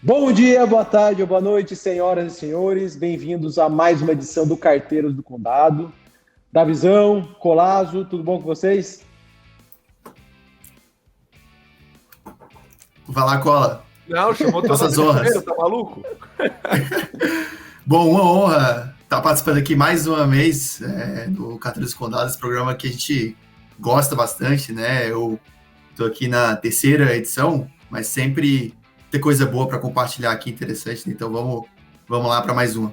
Bom dia, boa tarde ou boa noite, senhoras e senhores. Bem-vindos a mais uma edição do Carteiros do Condado. Davizão, Colazo, tudo bom com vocês? Vai lá, Cola. Não, chamou nossas honras. Tá maluco? Bom, uma honra estar participando aqui mais uma vez do Carteiros do Condado, esse programa que a gente gosta bastante, né? Eu tô aqui na terceira edição, mas sempre ter coisa boa para compartilhar aqui, interessante, né? Então vamos lá para mais uma.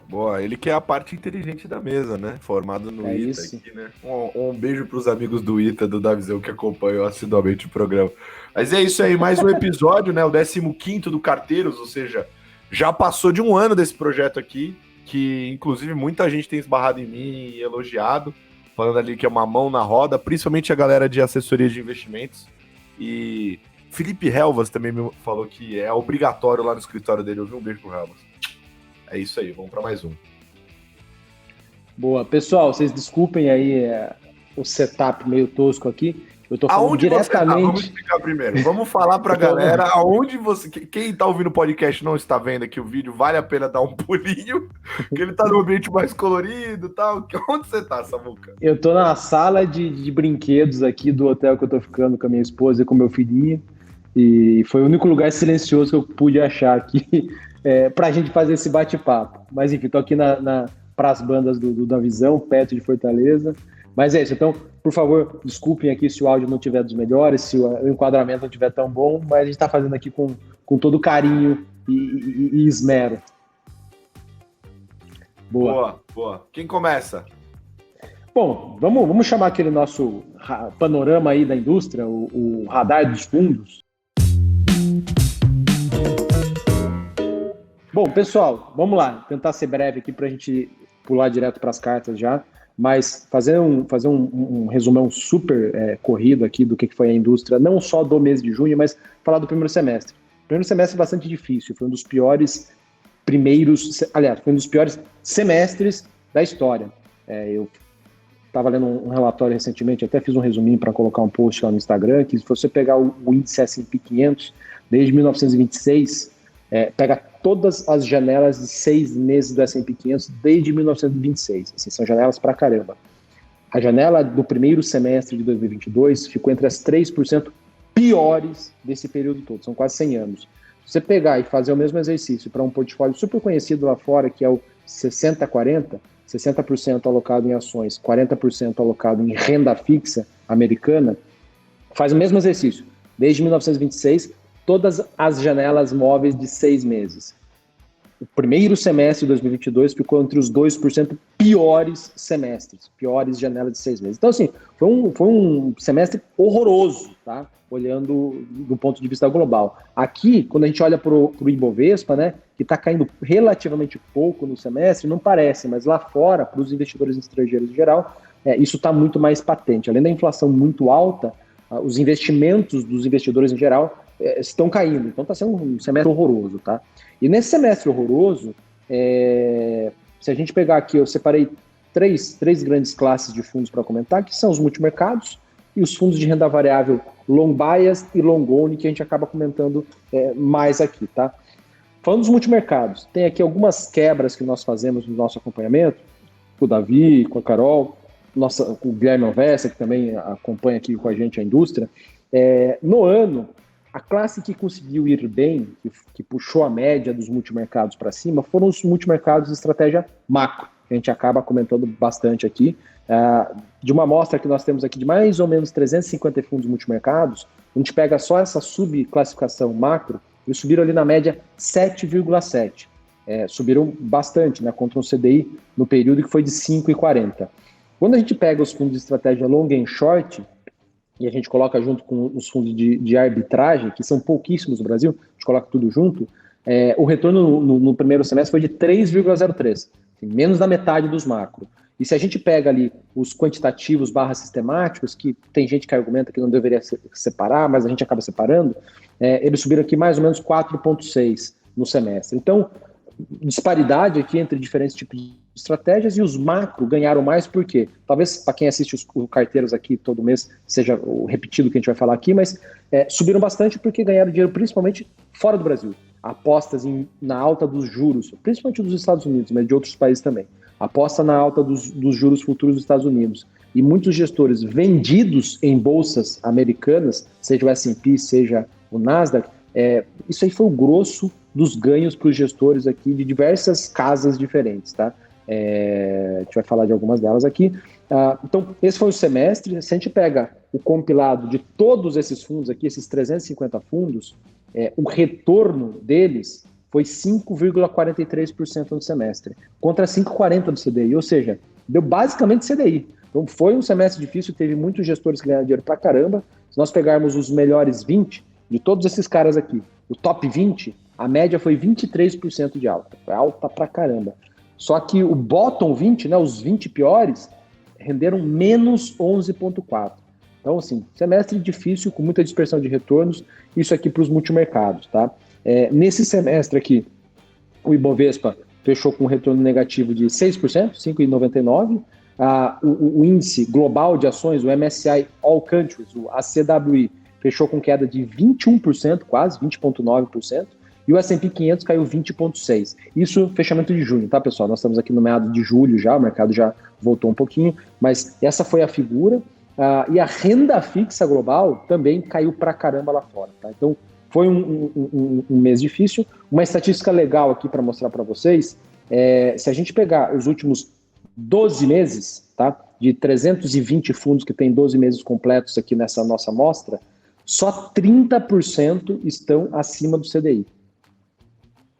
Boa, ele que é a parte inteligente da mesa, né? Formado no ITA isso. aqui, né? Um beijo pros amigos do ITA, do Davizão, que acompanham assiduamente o programa. Mas é isso aí, mais um episódio, né? O 15º do Carteiros, ou seja, já passou de um ano desse projeto aqui, que inclusive muita gente tem esbarrado em mim e elogiado, falando ali que é uma mão na roda, principalmente a galera de assessoria de investimentos. E Felipe Helvas também me falou que é obrigatório lá no escritório dele. Eu vi um beijo pro Helvas. É isso aí, vamos para mais um. Boa. Pessoal, vocês desculpem aí o setup meio tosco aqui. Eu tô falando Aonde diretamente... você tá? Vamos explicar primeiro. Vamos falar pra galera aonde você... Quem tá ouvindo o podcast não está vendo aqui o vídeo, vale a pena dar um pulinho, que ele tá no ambiente mais colorido e tal. Onde você tá, Samuca? Eu tô na sala de brinquedos aqui do hotel que eu tô ficando com a minha esposa e com o meu filhinho. E foi o único lugar silencioso que eu pude achar aqui pra gente fazer esse bate-papo. Mas enfim, tô aqui para as bandas do Davizão, perto de Fortaleza. Mas é isso, então, por favor, desculpem aqui se o áudio não estiver dos melhores, se o enquadramento não estiver tão bom, mas a gente está fazendo aqui com todo carinho e esmero. Boa. Quem começa? Bom, vamos chamar aquele nosso panorama aí da indústria, o radar dos fundos. Bom, pessoal, vamos lá, tentar ser breve aqui para a gente pular direto para as cartas já. Mas fazer um resumão super corrido aqui do que foi a indústria, não só do mês de junho, mas falar do primeiro semestre. O primeiro semestre é bastante difícil, foi um dos piores foi um dos piores semestres da história. Eu estava lendo um relatório recentemente, até fiz um resuminho para colocar um post lá no Instagram, que se você pegar o índice S&P 500, desde 1926, pega todas as janelas de 6 meses do S&P 500 desde 1926. Assim, são janelas pra caramba. A janela do primeiro semestre de 2022 ficou entre as 3% piores desse período todo. São quase 100 anos. Se você pegar e fazer o mesmo exercício para um portfólio super conhecido lá fora, que é o 60-40, 60% alocado em ações, 40% alocado em renda fixa americana, faz o mesmo exercício. Desde 1926, todas as janelas móveis de 6 meses. O primeiro semestre de 2022 ficou entre os 2% piores semestres, piores janelas de 6 meses. Então, assim, foi um semestre horroroso, tá? Olhando do ponto de vista global. Aqui, quando a gente olha para o Ibovespa, né, que está caindo relativamente pouco no semestre, não parece, mas lá fora, para os investidores estrangeiros em geral, isso está muito mais patente. Além da inflação muito alta, os investimentos dos investidores em geral estão caindo. Então está sendo um semestre horroroso, tá? E nesse semestre horroroso, se a gente pegar aqui, eu separei três grandes classes de fundos para comentar, que são os multimercados e os fundos de renda variável long bias e long only, que a gente acaba comentando mais aqui, tá? Falando dos multimercados, tem aqui algumas quebras que nós fazemos no nosso acompanhamento, com o Davi, com a Carol, com o Guilherme Alvesta, que também acompanha aqui com a gente a indústria. No ano, a classe que conseguiu ir bem, que puxou a média dos multimercados para cima, foram os multimercados de estratégia macro, que a gente acaba comentando bastante aqui. De uma amostra que nós temos aqui de mais ou menos 350 fundos multimercados, a gente pega só essa subclassificação macro, eles subiram ali na média 7,7. Subiram bastante, né, contra um CDI no período que foi de 5,40. Quando a gente pega os fundos de estratégia long and short, e a gente coloca junto com os fundos de arbitragem, que são pouquíssimos no Brasil, a gente coloca tudo junto, o retorno no primeiro semestre foi de 3,03, menos da metade dos macro. E se a gente pega ali os quantitativos / sistemáticos, que tem gente que argumenta que não deveria separar, mas a gente acaba separando, eles subiram aqui mais ou menos 4,6 no semestre. Então, disparidade aqui entre diferentes tipos de estratégias, e os macro ganharam mais por quê? Talvez para quem assiste os carteiros aqui todo mês seja o repetido que a gente vai falar aqui, mas subiram bastante porque ganharam dinheiro principalmente fora do Brasil. Apostas na alta dos juros, principalmente dos Estados Unidos, mas de outros países também. Aposta na alta dos juros futuros dos Estados Unidos. E muitos gestores vendidos em bolsas americanas, seja o S&P, seja o Nasdaq, isso aí foi o grosso dos ganhos para os gestores aqui de diversas casas diferentes, tá? A gente vai falar de algumas delas aqui. Então, esse foi o semestre. Se a gente pega o compilado de todos esses fundos aqui, esses 350 fundos, o retorno deles foi 5,43% no semestre, contra 5,40% do CDI, ou seja, deu basicamente CDI. Então foi um semestre difícil, teve muitos gestores que ganharam dinheiro pra caramba. Se nós pegarmos os melhores 20, de todos esses caras aqui, o top 20, a média foi 23% de alta, foi alta pra caramba. Só que o bottom 20, né, os 20 piores, renderam menos 11,4%. Então, assim, semestre difícil, com muita dispersão de retornos, isso aqui para os multimercados, tá? Nesse semestre aqui, o Ibovespa fechou com um retorno negativo de 6%, 5,99%. O índice global de ações, o MSCI All Countries, o ACWI, fechou com queda de 21%, quase 20,9%. E o S&P 500 caiu 20,6%. Isso fechamento de junho, tá, pessoal? Nós estamos aqui no meado de julho já, o mercado já voltou um pouquinho, mas essa foi a figura. E a renda fixa global também caiu pra caramba lá fora, tá? Então, foi um mês difícil. Uma estatística legal aqui para mostrar para vocês, se a gente pegar os últimos 12 meses, tá? De 320 fundos que tem 12 meses completos aqui nessa nossa amostra, só 30% estão acima do CDI.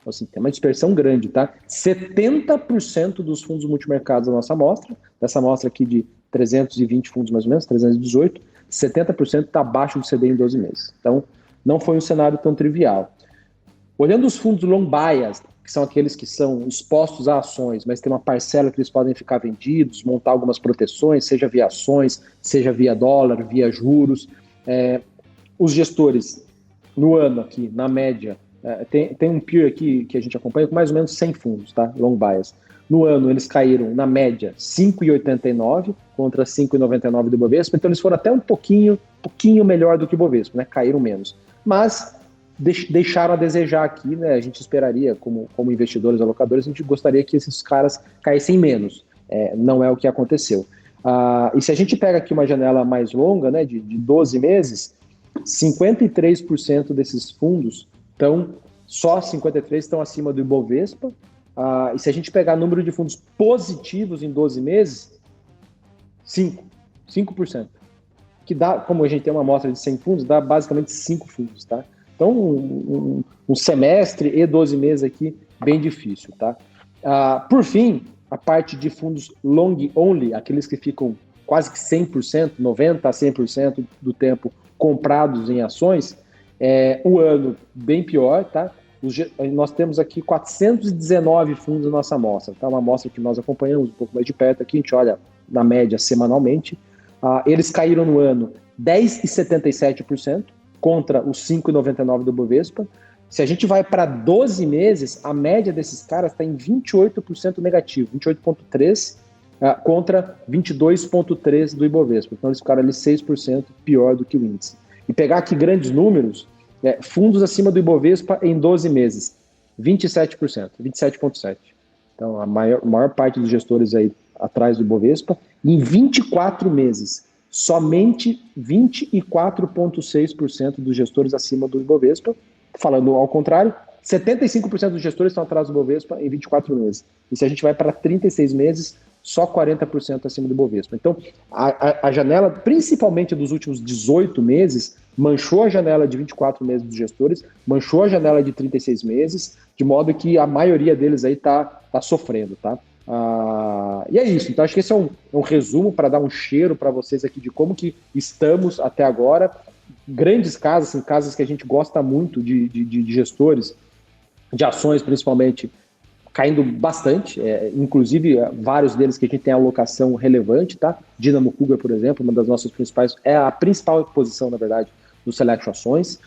Então, assim, tem uma dispersão grande, tá? 70% dos fundos multimercados da nossa amostra, dessa amostra aqui de 320 fundos mais ou menos, 318, 70% está abaixo do CDI em 12 meses. Então, não foi um cenário tão trivial. Olhando os fundos long bias, que são aqueles que são expostos a ações, mas tem uma parcela que eles podem ficar vendidos, montar algumas proteções, seja via ações, seja via dólar, via juros. Os gestores, no ano aqui, na média, tem um peer aqui que a gente acompanha com mais ou menos 100 fundos, tá? Long bias. No ano, eles caíram, na média, 5,89 contra 5,99 do Ibovespa. Então, eles foram até um pouquinho melhor do que o Ibovespa, né? Caíram menos. Mas deixaram a desejar aqui, né? A gente esperaria, como investidores, alocadores, a gente gostaria que esses caras caíssem menos. Não é o que aconteceu. E se a gente pega aqui uma janela mais longa, né, de 12 meses, 53% desses fundos só 53% estão acima do Ibovespa. E se a gente pegar número de fundos positivos em 12 meses, 5%. Que dá, como a gente tem uma amostra de 100 fundos, dá basicamente 5 fundos, tá? Então, um semestre e 12 meses aqui, bem difícil, tá? Por fim, a parte de fundos long only, aqueles que ficam quase que 100%, 90% a 100% do tempo comprados em ações, o ano bem pior, tá? Nós temos aqui 419 fundos na nossa amostra, tá? Uma amostra que nós acompanhamos um pouco mais de perto aqui, a gente olha na média semanalmente. Eles caíram no ano 10,77% contra os 5,99% do Bovespa. Se a gente vai para 12 meses, a média desses caras está em 28% negativo, 28,3% contra 22,3% do Ibovespa. Então eles ficaram ali 6% pior do que o índice. E pegar aqui grandes números, fundos acima do Ibovespa em 12 meses, 27%, 27,7%. Então a maior parte dos gestores aí atrás do Ibovespa. Em 24 meses, somente 24,6% dos gestores acima do Ibovespa. Falando ao contrário, 75% dos gestores estão atrás do Ibovespa em 24 meses. E se a gente vai para 36 meses, só 40% acima do Ibovespa. Então, a janela, principalmente dos últimos 18 meses, manchou a janela de 24 meses dos gestores, manchou a janela de 36 meses, de modo que a maioria deles aí tá sofrendo, tá? E é isso. Então, acho que esse é um resumo para dar um cheiro para vocês aqui de como que estamos até agora. Grandes casas, assim, casas que a gente gosta muito de gestores, de ações principalmente, caindo bastante, inclusive vários deles que a gente tem alocação relevante, tá? Dinamo Cougar, por exemplo, uma das nossas principais, é a principal posição, na verdade, do Select Ações.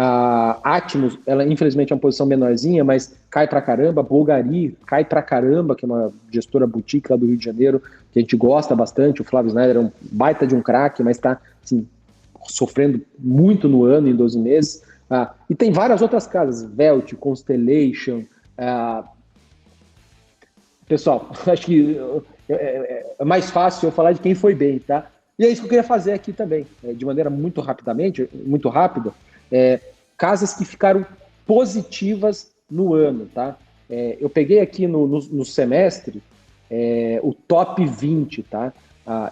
A Atmos, ela infelizmente é uma posição menorzinha, mas cai pra caramba. Bulgari cai pra caramba, que é uma gestora boutique lá do Rio de Janeiro, que a gente gosta bastante. O Flávio Snyder é um baita de um craque, mas está assim, sofrendo muito no ano, em 12 meses. E tem várias outras casas, Velt, Constellation. Pessoal, acho que é mais fácil eu falar de quem foi bem, tá? E é isso que eu queria fazer aqui também, de maneira muito rápida, casas que ficaram positivas no ano, tá? Eu peguei aqui no semestre o top 20, tá?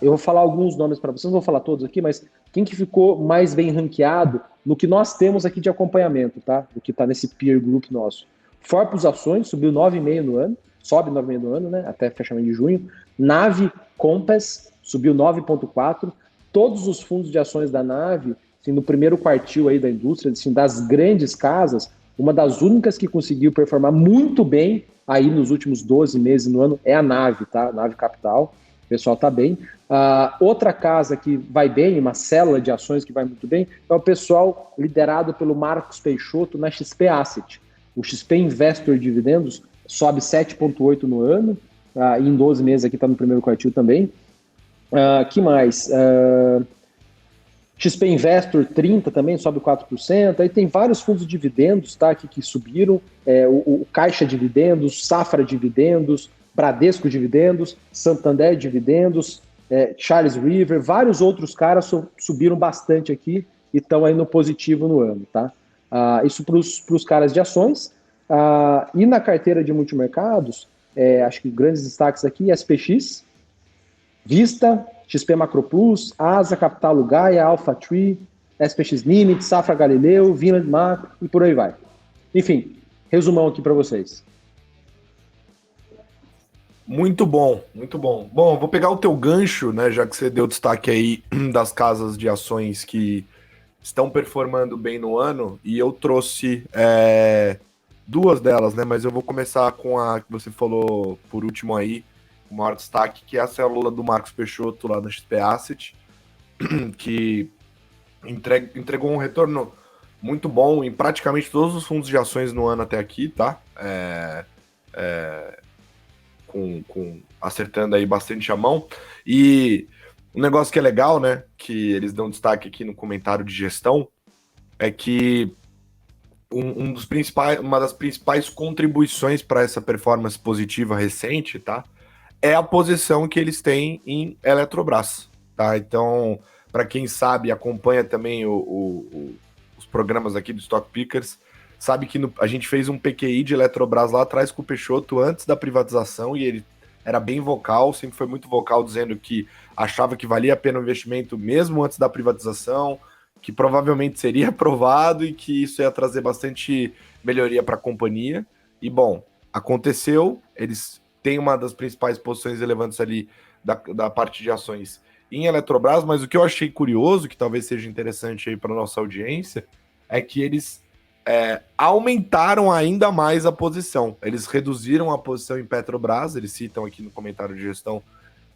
Eu vou falar alguns nomes para vocês, não vou falar todos aqui, mas quem que ficou mais bem ranqueado no que nós temos aqui de acompanhamento, tá? O que está nesse peer group nosso. Forpus Ações subiu 9,5 no ano, sobe 9,5 no ano, né? Até fechamento de junho. Nave Compass subiu 9,4. Todos os fundos de ações da Nave, assim, no primeiro quartil aí da indústria, assim, das grandes casas, uma das únicas que conseguiu performar muito bem aí nos últimos 12 meses no ano é a Nave, tá? Nave Capital. O pessoal tá bem. Outra casa que vai bem, uma célula de ações que vai muito bem, é o pessoal liderado pelo Marcos Peixoto na XP Asset. O XP Investor Dividendos sobe 7,8 no ano, e em 12 meses aqui está no primeiro quartil também. Que mais? XP Investor 30 também sobe 4%. Aí tem vários fundos de dividendos, tá, que subiram. O Caixa Dividendos, Safra Dividendos, Bradesco Dividendos, Santander Dividendos, Charles River, vários outros caras subiram bastante aqui e estão aí no positivo no ano, tá? Isso para os caras de ações. E na carteira de multimercados, acho que grandes destaques aqui, SPX, Vista, XP Macro Plus, Asa, Capital Gaia, Alpha Tree, SPX Limit, Safra Galileu, Vinland Macro e por aí vai. Enfim, resumão aqui para vocês. Muito bom, muito bom. Bom, vou pegar o teu gancho, né, já que você deu destaque aí das casas de ações que estão performando bem no ano, e eu trouxe duas delas, né, mas eu vou começar com a que você falou por último aí, o maior destaque, que é a célula do Marcos Peixoto lá da XP Asset, que entregou um retorno muito bom em praticamente todos os fundos de ações no ano até aqui, tá? Acertando aí bastante a mão. E um negócio que é legal, né, que eles dão destaque aqui no comentário de gestão, é que uma das principais contribuições para essa performance positiva recente, tá, é a posição que eles têm em Eletrobras, tá? Então, para quem sabe, acompanha também os programas aqui do Stock Pickers, sabe que a gente fez um PQI de Eletrobras lá atrás com o Peixoto antes da privatização, e ele era bem vocal, sempre foi muito vocal, dizendo que achava que valia a pena o investimento mesmo antes da privatização, que provavelmente seria aprovado e que isso ia trazer bastante melhoria para a companhia. E bom, aconteceu, eles têm uma das principais posições relevantes ali da parte de ações em Eletrobras, mas o que eu achei curioso, que talvez seja interessante aí para nossa audiência, é que eles aumentaram ainda mais a posição. Eles reduziram a posição em Petrobras, eles citam aqui no comentário de gestão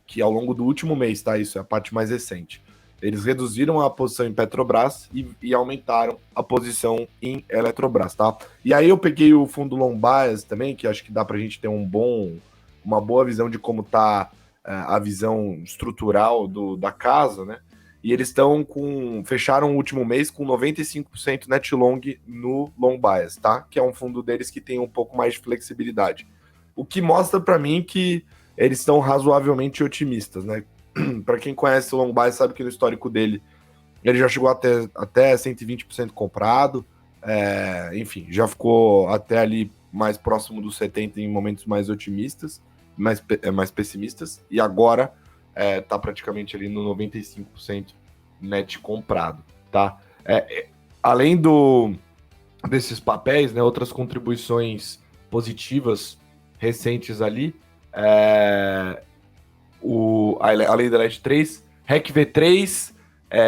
que ao longo do último mês, tá? Isso é a parte mais recente. Eles reduziram a posição em Petrobras e aumentaram a posição em Eletrobras, tá? E aí eu peguei o fundo Long Bias também, que acho que dá pra gente ter uma boa visão de como tá a visão estrutural da casa, né? E eles fecharam o último mês com 95% net long no Long Bias, tá? Que é um fundo deles que tem um pouco mais de flexibilidade. O que mostra para mim que eles estão razoavelmente otimistas, né? Para quem conhece o Long Bias sabe que no histórico dele ele já chegou até 120% comprado, enfim, já ficou até ali mais próximo dos 70% em momentos mais otimistas, mais pessimistas, e agora tá praticamente ali no 95% net comprado, tá? Além desses papéis, né, outras contribuições positivas recentes ali, além da LED3, REC-V3,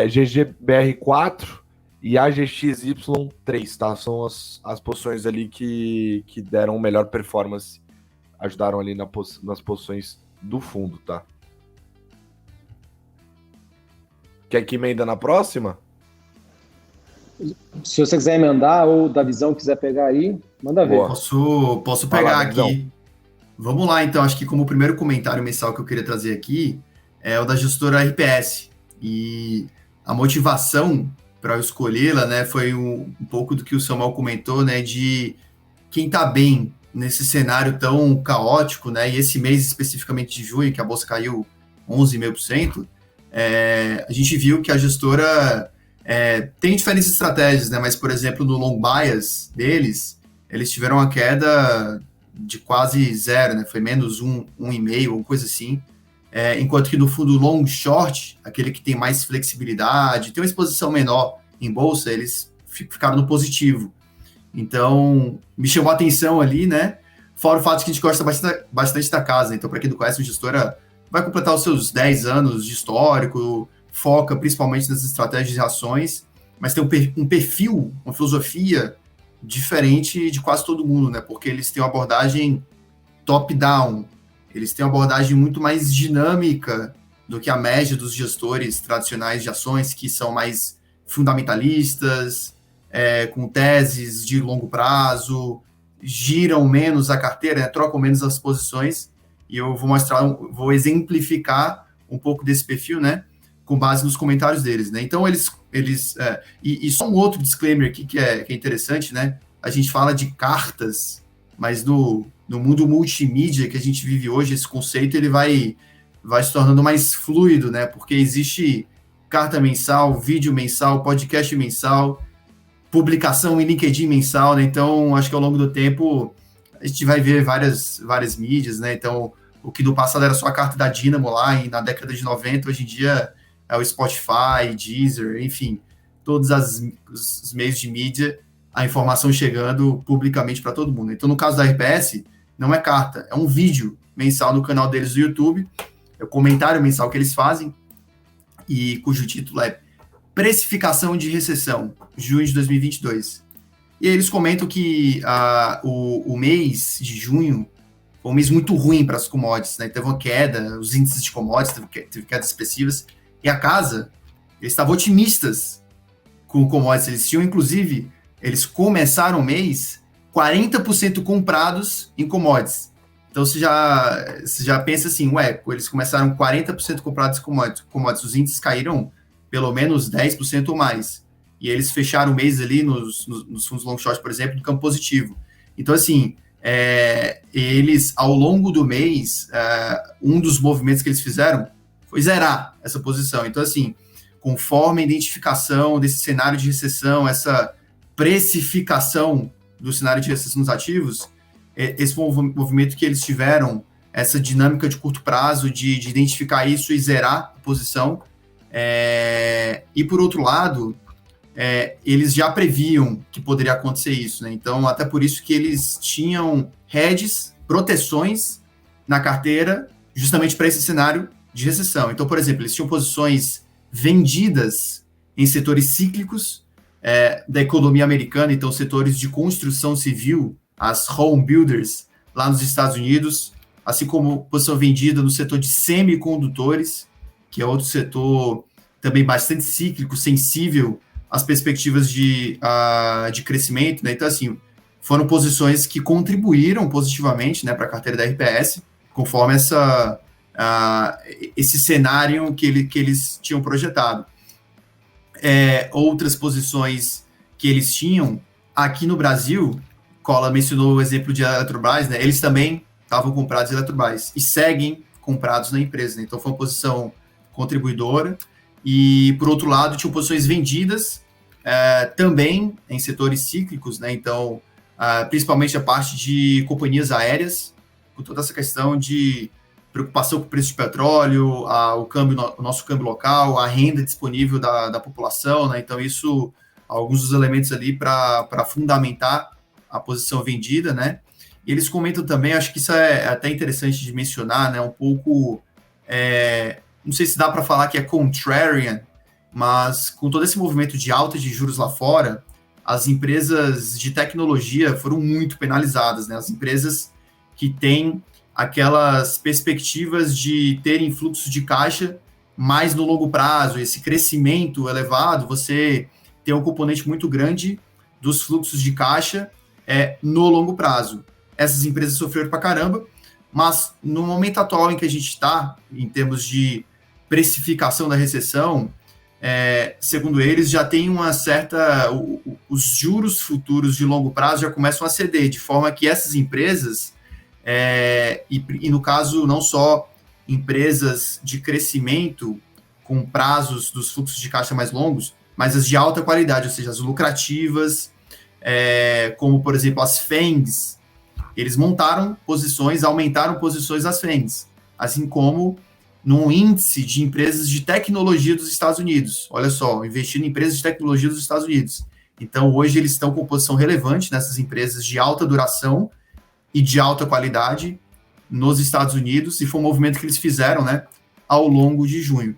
GGBR4 e AGXY3, tá? São as posições ali que deram melhor performance, ajudaram ali nas posições do fundo, tá? Quer que emenda na próxima? Se você quiser emendar ou da visão quiser pegar aí, manda ver. Posso pegar aqui. Vamos lá, então. Acho que como primeiro comentário mensal que eu queria trazer aqui é o da gestora RPS. E a motivação para eu escolhê-la, né, foi um pouco do que o Samuel comentou, né, de quem está bem nesse cenário tão caótico, né, e esse mês especificamente de junho, que a bolsa caiu 11,5%, a gente viu que a gestora tem diferentes estratégias, né, mas, por exemplo, no long bias deles, eles tiveram uma queda de quase zero, né, foi menos 1,5%, uma coisa assim, enquanto que no fundo long short, aquele que tem mais flexibilidade, tem uma exposição menor em bolsa, eles ficaram no positivo. Então, me chamou a atenção ali, né? Fora o fato de que a gente gosta bastante da casa. Então, para quem não conhece, a gestora vai completar os seus 10 anos de histórico, foca principalmente nas estratégias de ações, mas tem um perfil, uma filosofia diferente de quase todo mundo, né? Porque eles têm uma abordagem top-down, eles têm uma abordagem muito mais dinâmica do que a média dos gestores tradicionais de ações, que são mais fundamentalistas, com teses de longo prazo, giram menos a carteira, né, trocam menos as posições, e eu vou exemplificar um pouco desse perfil, né, com base nos comentários deles, né. Então, e só um outro disclaimer aqui que é interessante, né, a gente fala de cartas, mas no mundo multimídia que a gente vive hoje, esse conceito ele vai se tornando mais fluido, né? Porque existe carta mensal, vídeo mensal, podcast mensal, publicação em LinkedIn mensal, né? Então, acho que ao longo do tempo a gente vai ver várias mídias, né? Então, o que no passado era só a carta da Dynamo lá, e na década de 90, hoje em dia é o Spotify, Deezer, enfim, todos os meios de mídia, a informação chegando publicamente para todo mundo. Então, no caso da RPS, não é carta, é um vídeo mensal no canal deles do YouTube, é o comentário mensal que eles fazem, e cujo título é Precificação de Recessão, junho de 2022. E aí eles comentam que o mês de junho foi um mês muito ruim para as commodities, né? Teve uma queda, os índices de commodities teve quedas expressivas, e a casa, eles estavam otimistas com commodities, eles tinham, inclusive, eles começaram o mês 40% comprados em commodities. Então, você já pensa assim, eles começaram 40% comprados em commodities, os índices caíram pelo menos 10% ou mais. E eles fecharam o mês ali nos fundos long short, por exemplo, no campo positivo. Então, assim, eles, ao longo do mês, um dos movimentos que eles fizeram foi zerar essa posição. Então, assim, conforme a identificação desse cenário de recessão, essa precificação do cenário de recessão dos ativos, esse foi um movimento que eles tiveram, essa dinâmica de curto prazo de identificar isso e zerar a posição. E, por outro lado, eles já previam que poderia acontecer isso, né? Então, até por isso que eles tinham hedges, proteções na carteira, justamente para esse cenário de recessão. Então, por exemplo, eles tinham posições vendidas em setores cíclicos da economia americana, então setores de construção civil, as home builders lá nos Estados Unidos, assim como posição vendida no setor de semicondutores, que é outro setor também bastante cíclico, sensível às perspectivas de crescimento, né? Então, assim, foram posições que contribuíram positivamente, né, para a carteira da RPS, conforme esse cenário que eles tinham projetado. Outras posições que eles tinham aqui no Brasil, Cola mencionou o exemplo de Eletrobras, né? Eles também estavam comprados em Eletrobras e seguem comprados na empresa, né? Então foi uma posição contribuidora. E, por outro lado, tinham posições vendidas também em setores cíclicos, né? Então, principalmente a parte de companhias aéreas, com toda essa questão de preocupação com o preço de petróleo, o nosso câmbio local, a renda disponível da população, né? Então, isso, alguns dos elementos ali para fundamentar a posição vendida, né? E eles comentam também, acho que isso é até interessante de mencionar, né? Um pouco, não sei se dá para falar que é contrarian, mas com todo esse movimento de alta de juros lá fora, as empresas de tecnologia foram muito penalizadas, né? As empresas que têm aquelas perspectivas de terem fluxo de caixa mais no longo prazo, esse crescimento elevado, você tem um componente muito grande dos fluxos de caixa no longo prazo. Essas empresas sofreram pra caramba, mas no momento atual em que a gente está, em termos de precificação da recessão, segundo eles, já tem uma certa... os juros futuros de longo prazo já começam a ceder, de forma que essas empresas, e no caso não só empresas de crescimento com prazos dos fluxos de caixa mais longos, mas as de alta qualidade, ou seja, as lucrativas, como, por exemplo, as FANGs, eles montaram posições, aumentaram posições das FANGs, assim como num índice de empresas de tecnologia dos Estados Unidos. Olha só, investindo em empresas de tecnologia dos Estados Unidos. Então, hoje, eles estão com posição relevante nessas empresas de alta duração e de alta qualidade nos Estados Unidos, e foi um movimento que eles fizeram, né, ao longo de junho.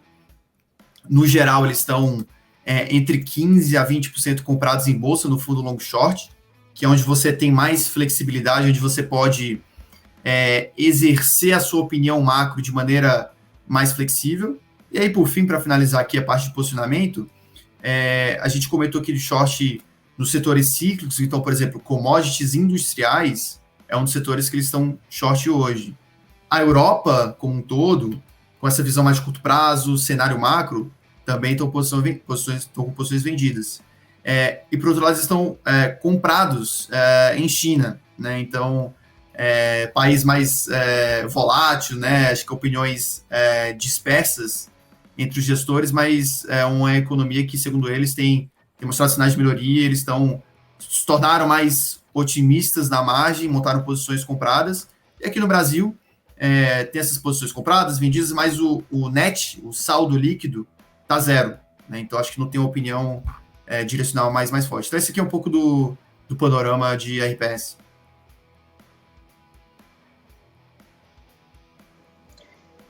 No geral, eles estão entre 15% a 20% comprados em bolsa no fundo long short, que é onde você tem mais flexibilidade, onde você pode exercer a sua opinião macro de maneira mais flexível. E aí, por fim, para finalizar aqui a parte de posicionamento, a gente comentou aqui de short nos setores cíclicos. Então, por exemplo, commodities industriais é um dos setores que eles estão short hoje. A Europa, como um todo, com essa visão mais de curto prazo, cenário macro, também estão com posições vendidas. E, por outro lado, eles estão comprados em China, né? Então, país mais volátil, né? Acho que opiniões dispersas entre os gestores, mas é uma economia que, segundo eles, tem mostrado sinais de melhoria. Eles se tornaram mais otimistas na margem, montaram posições compradas. E aqui no Brasil, tem essas posições compradas, vendidas, mas o net, o saldo líquido, está zero, né? Então, acho que não tem uma opinião direcional mais forte. Então, esse aqui é um pouco do panorama de RPS.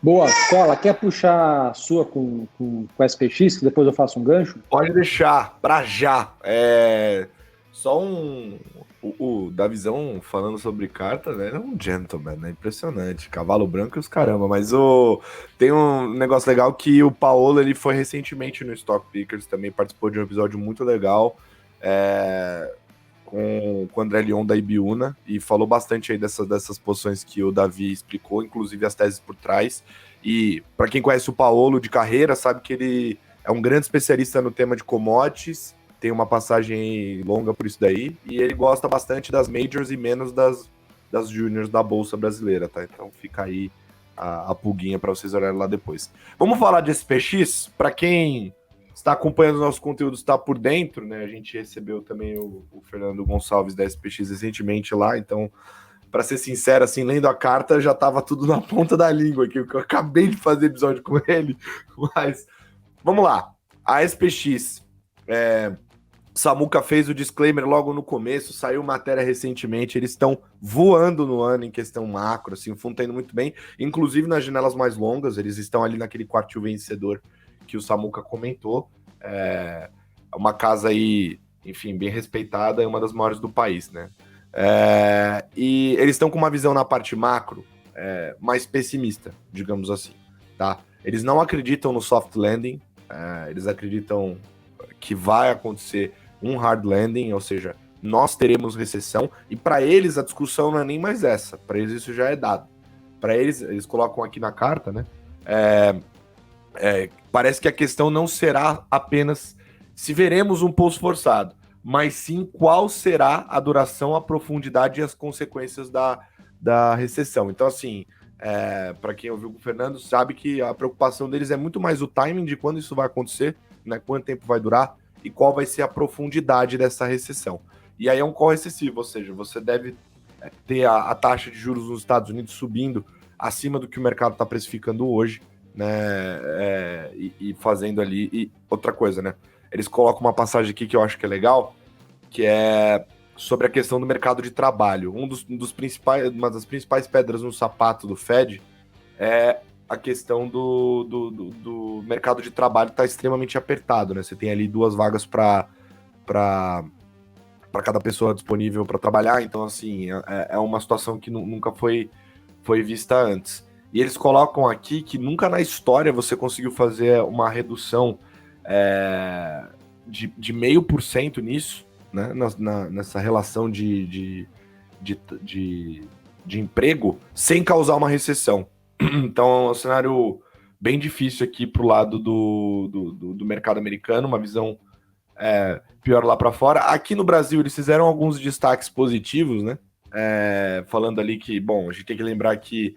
Boa, Cola, quer puxar a sua com SPX, que depois eu faço um gancho? Pode deixar, pra já. Só o Davizão falando sobre carta, né? É um gentleman, né? Impressionante. Cavalo branco e os caramba. Mas tem um negócio legal que o Paolo, ele foi recentemente no Stock Pickers, também participou de um episódio muito legal com o André Leon da Ibiúna, e falou bastante aí dessas posições que o Davi explicou, inclusive as teses por trás. E para quem conhece o Paolo de carreira, sabe que ele é um grande especialista no tema de commodities, tem uma passagem longa por isso daí, e ele gosta bastante das majors e menos das juniors da Bolsa Brasileira, tá? Então fica aí a pulguinha para vocês olharem lá depois. Vamos falar de SPX? Para quem está acompanhando o nosso conteúdo, está por dentro, né? A gente recebeu também o Fernando Gonçalves da SPX recentemente lá, então, para ser sincero, assim, lendo a carta, já estava tudo na ponta da língua aqui, que eu acabei de fazer episódio com ele, mas vamos lá. A SPX, Samuca fez o disclaimer logo no começo, saiu matéria recentemente, eles estão voando no ano em questão macro, assim, o fundo está indo muito bem, inclusive nas janelas mais longas, eles estão ali naquele quartil vencedor que o Samuca comentou, uma casa aí, enfim, bem respeitada, é uma das maiores do país, né? E eles estão com uma visão na parte macro mais pessimista, digamos assim, tá? Eles não acreditam no soft landing, eles acreditam que vai acontecer um hard landing, ou seja, nós teremos recessão, e para eles a discussão não é nem mais essa, para eles isso já é dado. Para eles colocam aqui na carta, né? Parece que a questão não será apenas se veremos um pouso forçado, mas sim qual será a duração, a profundidade e as consequências da recessão. Então, assim, para quem ouviu com o Fernando, sabe que a preocupação deles é muito mais o timing de quando isso vai acontecer, né, quanto tempo vai durar e qual vai ser a profundidade dessa recessão. E aí é um call recessivo, ou seja, você deve ter a taxa de juros nos Estados Unidos subindo acima do que o mercado está precificando hoje, né, e fazendo ali. E outra coisa, né, eles colocam uma passagem aqui que eu acho que é legal, que é sobre a questão do mercado de trabalho. Uma das principais pedras no sapato do Fed é a questão do mercado de trabalho está extremamente apertado, né? Você tem ali 2 vagas para cada pessoa disponível para trabalhar, então, assim, é uma situação que nunca foi vista antes. E eles colocam aqui que nunca na história você conseguiu fazer uma redução de 0,5% nisso, né? Nessa relação de emprego, sem causar uma recessão. Então é um cenário bem difícil aqui para o lado do mercado americano, uma visão pior lá para fora. Aqui no Brasil eles fizeram alguns destaques positivos, né? Falando ali que, bom, a gente tem que lembrar que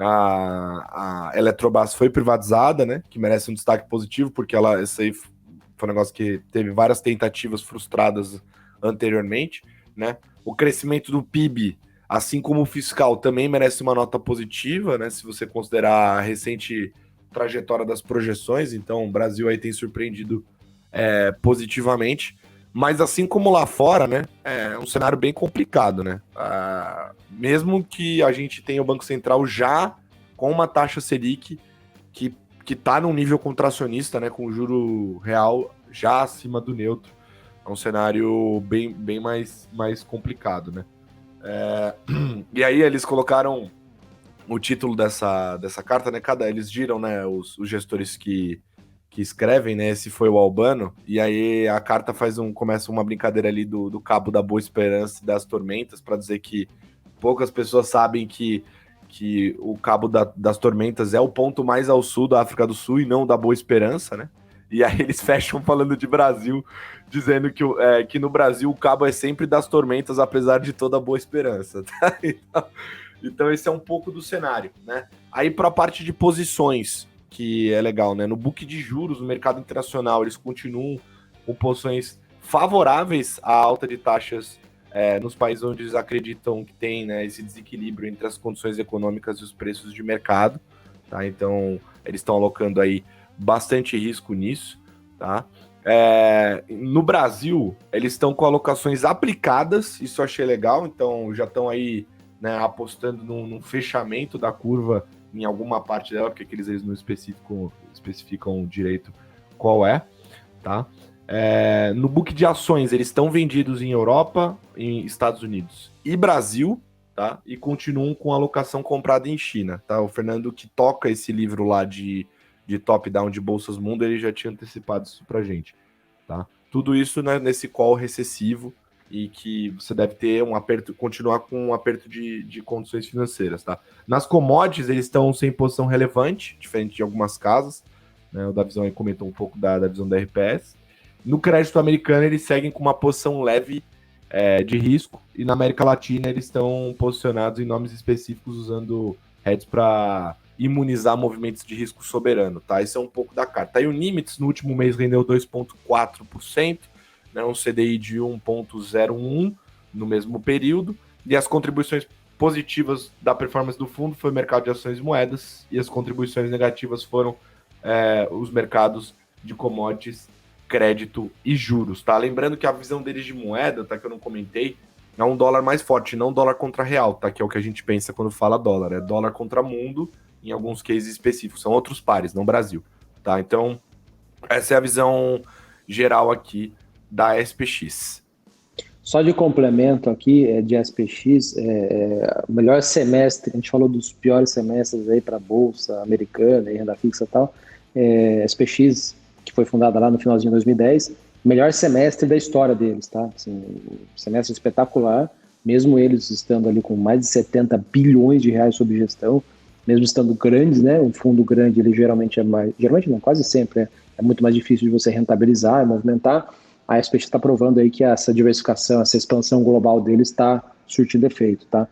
a Eletrobras foi privatizada, né? Que merece um destaque positivo, porque esse aí foi um negócio que teve várias tentativas frustradas anteriormente, né? O crescimento do PIB, assim como o fiscal, também merece uma nota positiva, né? Se você considerar a recente trajetória das projeções, então o Brasil aí tem surpreendido positivamente, mas assim como lá fora, né, é um cenário bem complicado, né? Mesmo que a gente tenha o Banco Central já com uma taxa Selic que está num nível contracionista, né, com o juro real já acima do neutro, é um cenário bem mais complicado, né? E aí eles colocaram o título dessa carta, né? Eles giram, né, os gestores que escrevem, né? Esse foi o Albano, e aí a carta começa uma brincadeira ali do Cabo da Boa Esperança e das Tormentas, para dizer que poucas pessoas sabem que o Cabo das Tormentas é o ponto mais ao sul da África do Sul e não da Boa Esperança, né? E aí eles fecham falando de Brasil, dizendo que no Brasil o Cabo é sempre das tormentas, apesar de toda a Boa Esperança, tá? Então esse é um pouco do cenário, né? Aí para a parte de posições, que é legal, né? No book de juros, no mercado internacional, eles continuam com posições favoráveis à alta de taxas nos países onde eles acreditam que tem, né, esse desequilíbrio entre as condições econômicas e os preços de mercado, tá? Então, eles estão alocando aí bastante risco nisso, tá? No Brasil, eles estão com alocações aplicadas, isso eu achei legal, então já estão aí, né, apostando num fechamento da curva em alguma parte dela, porque aqueles eles não especificam direito qual tá? No book de ações, eles estão vendidos em Europa, em Estados Unidos e Brasil, tá? E continuam com alocação comprada em China, tá? O Fernando, que toca esse livro lá de top-down de Bolsas Mundo, ele já tinha antecipado isso pra gente, tá? Tudo isso, né, nesse call recessivo e que você deve ter um aperto, continuar com um aperto de condições financeiras, tá? Nas commodities, eles estão sem posição relevante, diferente de algumas casas, né? O Davizão aí comentou um pouco da visão da RPS. No crédito americano, eles seguem com uma posição leve de risco, e na América Latina eles estão posicionados em nomes específicos usando hedges para imunizar movimentos de risco soberano, tá? Isso é um pouco da carta. Aí o Nimitz no último mês rendeu 2,4%, né, um CDI de 1,01 no mesmo período, e as contribuições positivas da performance do fundo foi o mercado de ações e moedas, e as contribuições negativas foram os mercados de commodities, crédito e juros, tá? Lembrando que a visão deles de moeda, tá, que eu não comentei, é um dólar mais forte, não dólar contra real, tá? Que é o que a gente pensa quando fala dólar, é dólar contra mundo, em alguns cases específicos, são outros pares, não Brasil, tá? Então, essa é a visão geral aqui da SPX. Só de complemento aqui, de SPX, o melhor semestre, a gente falou dos piores semestres aí para a Bolsa Americana e renda fixa e tal, SPX, que foi fundada lá no finalzinho de 2010, melhor semestre da história deles, tá? Assim, semestre espetacular, mesmo eles estando ali com mais de 70 bilhões de reais sob gestão, mesmo estando grandes, né? Um fundo grande, ele geralmente não, quase sempre é muito mais difícil de você rentabilizar, movimentar. A SPX está provando aí que essa diversificação, essa expansão global deles está surtindo efeito, tá?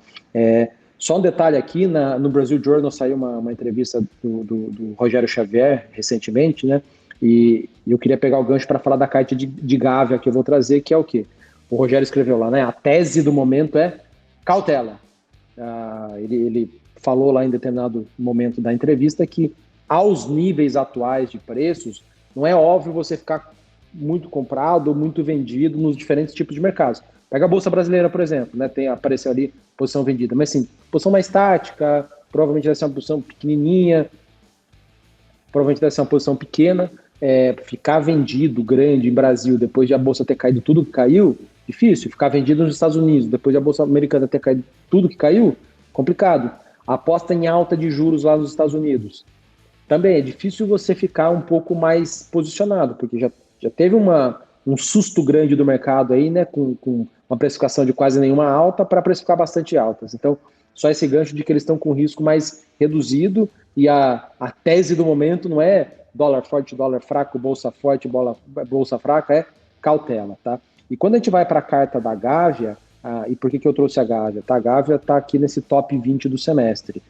Só um detalhe aqui, no Brazil Journal saiu uma entrevista do Rogério Xavier recentemente, né? E eu queria pegar o gancho para falar da carta de Gávea que eu vou trazer, que é o quê? O Rogério escreveu lá, né? A tese do momento é cautela. Ele falou lá em determinado momento da entrevista que aos níveis atuais de preços, não é óbvio você ficar muito comprado ou muito vendido nos diferentes tipos de mercados. Pega a Bolsa Brasileira, por exemplo, né? Apareceu ali posição vendida, mas sim, posição mais tática, provavelmente deve ser uma posição pequenininha, provavelmente deve ser uma posição pequena. Ficar vendido grande em Brasil depois de a Bolsa ter caído tudo que caiu, difícil. Ficar vendido nos Estados Unidos depois de a Bolsa Americana ter caído tudo que caiu, complicado. A aposta em alta de juros lá nos Estados Unidos, também é difícil você ficar um pouco mais posicionado, porque já teve uma um susto grande do mercado aí, né, com uma precificação de quase nenhuma alta para precificar bastante altas. Então, só esse gancho de que eles estão com risco mais reduzido, e a tese do momento não é dólar forte, dólar fraco, bolsa forte, bolsa fraca, é cautela, tá? E quando a gente vai para a carta da Gávea, e por que eu trouxe a Gávea? Tá? A Gávea está aqui nesse top 20 do semestre.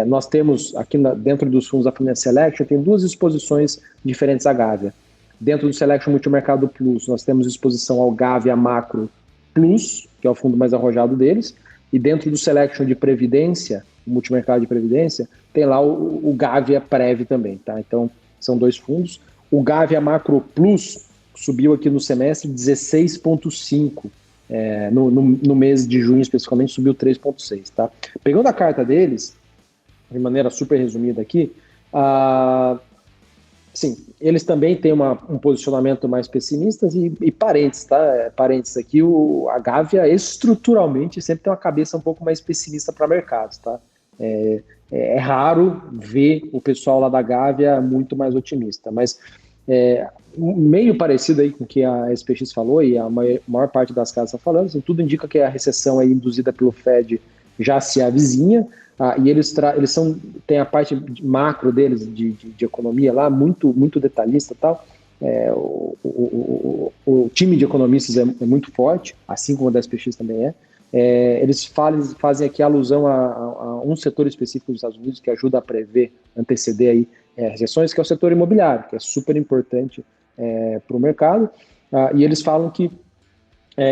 Nós temos aqui dentro dos fundos da Finance Selection, tem duas exposições diferentes à Gávea. Dentro do Selection Multimercado Plus, nós temos exposição ao Gávea Macro Plus, que é o fundo mais arrojado deles, e dentro do Selection de Previdência, o Multimercado de Previdência, tem lá o Gávea Prev também, tá? Então, são dois fundos. O Gávea Macro Plus subiu aqui no semestre 16,5%. No mês de junho, especificamente, subiu 3,6%, tá? Pegando a carta deles, de maneira super resumida aqui, sim, eles também têm um posicionamento mais pessimista e parênteses, tá? Parênteses aqui, a Gávea estruturalmente sempre tem uma cabeça um pouco mais pessimista para mercados, tá? É raro ver o pessoal lá da Gávea muito mais otimista, mas meio parecido aí com o que a SPX falou e a maior parte das casas está falando, assim, tudo indica que a recessão aí induzida pelo Fed já se avizinha, e eles têm a parte macro deles de economia lá, muito, muito detalhista e tal. O time de economistas é muito forte, assim como o da SPX também é. Eles fazem aqui alusão a um setor específico dos Estados Unidos que ajuda a prever, anteceder aí recessões, que é o setor imobiliário, que é super importante para o mercado, e eles falam que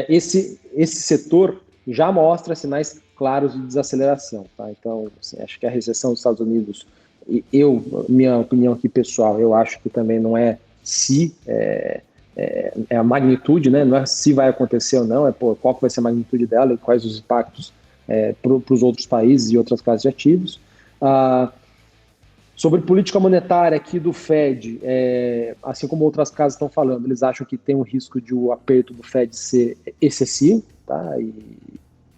esse setor já mostra sinais claros de desaceleração, tá? Então, assim, acho que a recessão dos Estados Unidos, minha opinião aqui pessoal, eu acho que também não é se, é a magnitude, né? Não é se vai acontecer ou não, qual que vai ser a magnitude dela e quais os impactos para os outros países e outras classes de ativos. Sobre política monetária aqui do Fed, assim como outras casas estão falando, eles acham que tem um risco de o aperto do Fed ser excessivo, tá? E,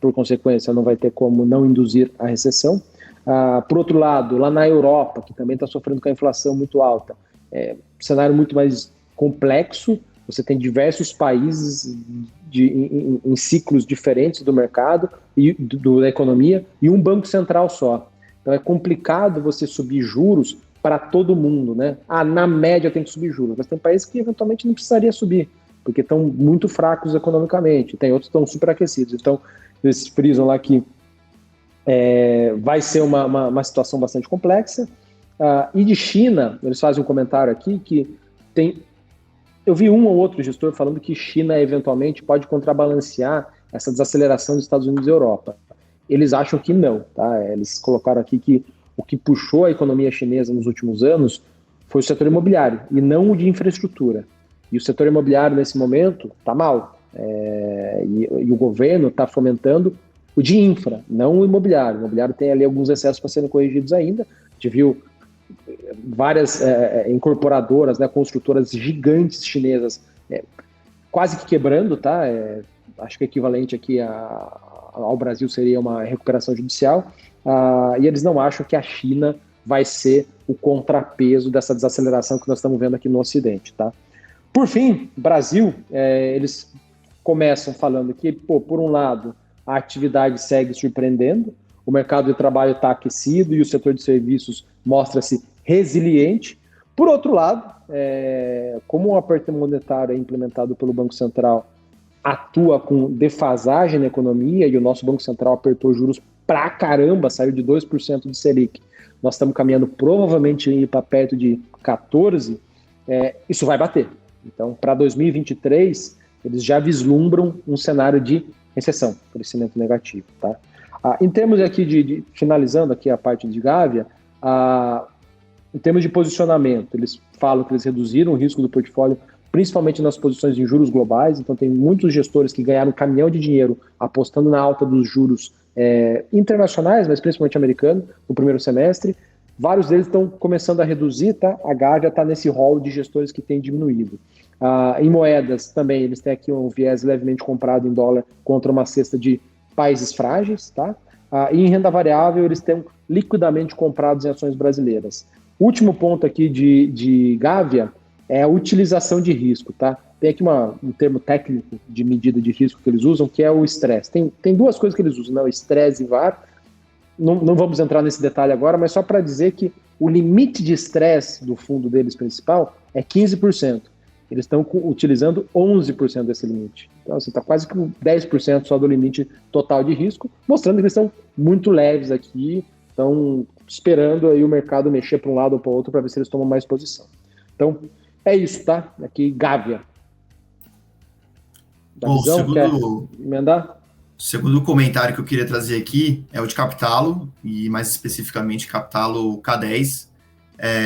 por consequência, não vai ter como não induzir a recessão. Por outro lado, lá na Europa, que também está sofrendo com a inflação muito alta, um cenário muito mais complexo, você tem diversos países em ciclos diferentes do mercado e da economia, e um banco central só. Então é complicado você subir juros para todo mundo, né? Na média tem que subir juros, mas tem países que eventualmente não precisaria subir, porque estão muito fracos economicamente, tem outros que estão superaquecidos. Então, eles frisam lá que vai ser uma situação bastante complexa. E de China, eles fazem um comentário aqui que eu vi um ou outro gestor falando que China eventualmente pode contrabalancear essa desaceleração dos Estados Unidos e Europa. Eles acham que não, tá? Eles colocaram aqui que o que puxou a economia chinesa nos últimos anos foi o setor imobiliário e não o de infraestrutura. E o setor imobiliário, nesse momento, está mal. E o governo está fomentando o de infra, não o imobiliário. O imobiliário tem ali alguns excessos para serem corrigidos ainda. A gente viu várias incorporadoras, né, construtoras gigantes chinesas quase que quebrando, tá? Acho que o equivalente aqui ao Brasil seria uma recuperação judicial, e eles não acham que a China vai ser o contrapeso dessa desaceleração que nós estamos vendo aqui no Ocidente, tá? Por fim, Brasil, eles começam falando que, por um lado, a atividade segue surpreendendo, o mercado de trabalho está aquecido e o setor de serviços mostra-se resiliente. Por outro lado, como o aperto monetário implementado pelo Banco Central atua com defasagem na economia e o nosso Banco Central apertou juros pra caramba, saiu de 2% de Selic, nós estamos caminhando provavelmente para perto de 14%, isso vai bater. Então, para 2023, eles já vislumbram um cenário de recessão, crescimento negativo, tá? Em termos aqui finalizando aqui a parte de Gávea, em termos de posicionamento, eles falam que eles reduziram o risco do portfólio, principalmente nas posições em juros globais. Então tem muitos gestores que ganharam um caminhão de dinheiro apostando na alta dos juros internacionais, mas principalmente americanos, no primeiro semestre. Vários deles estão começando a reduzir, tá? A Gávea está nesse rol de gestores que tem diminuído. Em moedas também, eles têm aqui um viés levemente comprado em dólar contra uma cesta de países frágeis, tá? E em renda variável, eles têm liquidamente comprados em ações brasileiras. Último ponto aqui de Gávea, é a utilização de risco, tá? Tem aqui um termo técnico de medida de risco que eles usam, que é o estresse. Tem duas coisas que eles usam, né? O estresse e VaR. Não vamos entrar nesse detalhe agora, mas só para dizer que o limite de estresse do fundo deles principal é 15%. Eles estão utilizando 11% desse limite. Então, você está quase com 10% só do limite total de risco, mostrando que eles estão muito leves aqui, estão esperando aí o mercado mexer para um lado ou para o outro para ver se eles tomam mais posição. Então, é isso, tá? Aqui, Gávea. Bom, quer emendar? O segundo comentário que eu queria trazer aqui é o de Capitalo, e mais especificamente Capitalo K10.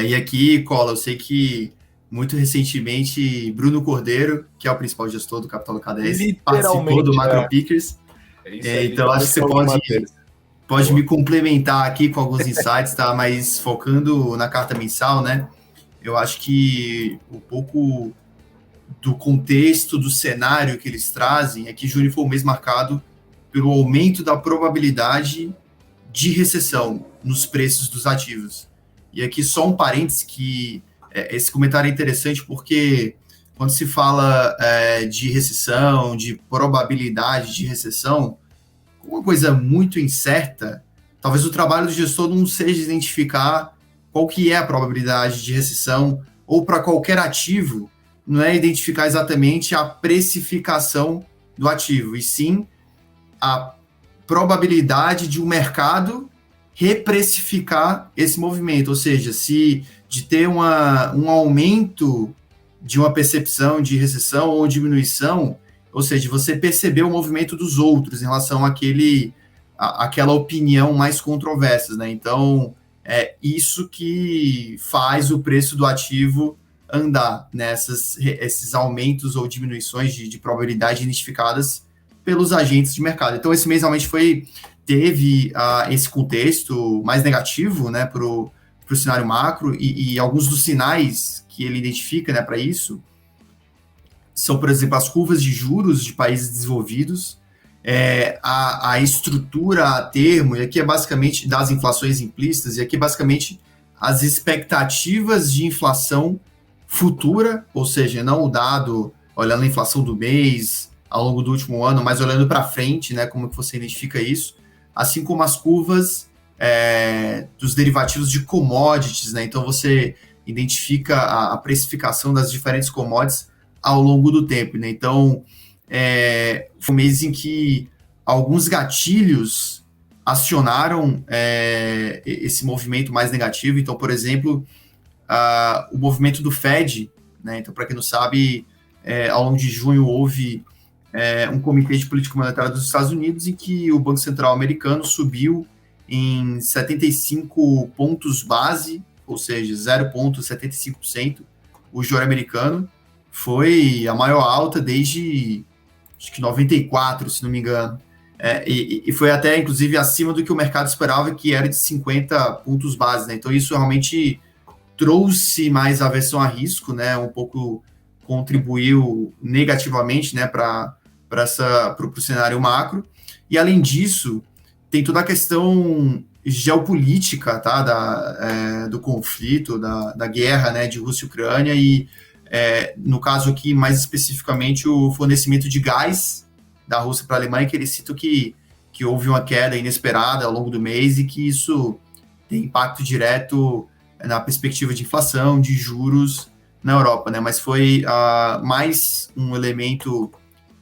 E aqui, Cola, eu sei que muito recentemente Bruno Cordeiro, que é o principal gestor do Capitalo K10, participou do Macro Pickers. Então, acho que você pode me complementar aqui com alguns insights, tá? Mas focando na carta mensal, né? Eu acho que um pouco do contexto, do cenário que eles trazem é que junho foi um mês marcado pelo aumento da probabilidade de recessão nos preços dos ativos. E aqui só um parênteses que esse comentário é interessante porque quando se fala de recessão, de probabilidade de recessão, uma coisa muito incerta, talvez o trabalho do gestor não seja identificar qual que é a probabilidade de recessão, ou para qualquer ativo, não é identificar exatamente a precificação do ativo, e sim a probabilidade de um mercado reprecificar esse movimento, ou seja, se de ter um aumento de uma percepção de recessão ou diminuição, ou seja, você perceber o movimento dos outros em relação àquela opinião mais controversa, né? Então, é isso que faz o preço do ativo andar, né? Esses aumentos ou diminuições de probabilidade identificadas pelos agentes de mercado. Então, esse mês realmente teve esse contexto mais negativo, né, para o cenário macro, e alguns dos sinais que ele identifica, né, para isso são, por exemplo, as curvas de juros de países desenvolvidos, a estrutura a termo, e aqui é basicamente das inflações implícitas, e aqui basicamente as expectativas de inflação futura, ou seja, não o dado olhando a inflação do mês ao longo do último ano, mas olhando para frente, né, como que você identifica isso, assim como as curvas dos derivativos de commodities, né, então você identifica a precificação das diferentes commodities ao longo do tempo, né, então foi um mês em que alguns gatilhos acionaram esse movimento mais negativo. Então, por exemplo, o movimento do Fed, né? Então, para quem não sabe, ao longo de junho houve um comitê de política monetária dos Estados Unidos em que o Banco Central americano subiu em 75 pontos base, ou seja, 0,75%, o juro americano. Foi a maior alta desde, acho que 94, se não me engano. E foi até, inclusive, acima do que o mercado esperava, que era de 50 pontos base, né? Então, isso realmente trouxe mais aversão a risco, né? Um pouco contribuiu negativamente, né, para o cenário macro. E, além disso, tem toda a questão geopolítica, tá? Do conflito, da guerra, né, de Rússia e Ucrânia, e no caso aqui, mais especificamente, o fornecimento de gás da Rússia para a Alemanha, que eles citam que houve uma queda inesperada ao longo do mês e que isso tem impacto direto na perspectiva de inflação, de juros na Europa, né? Mas foi mais um elemento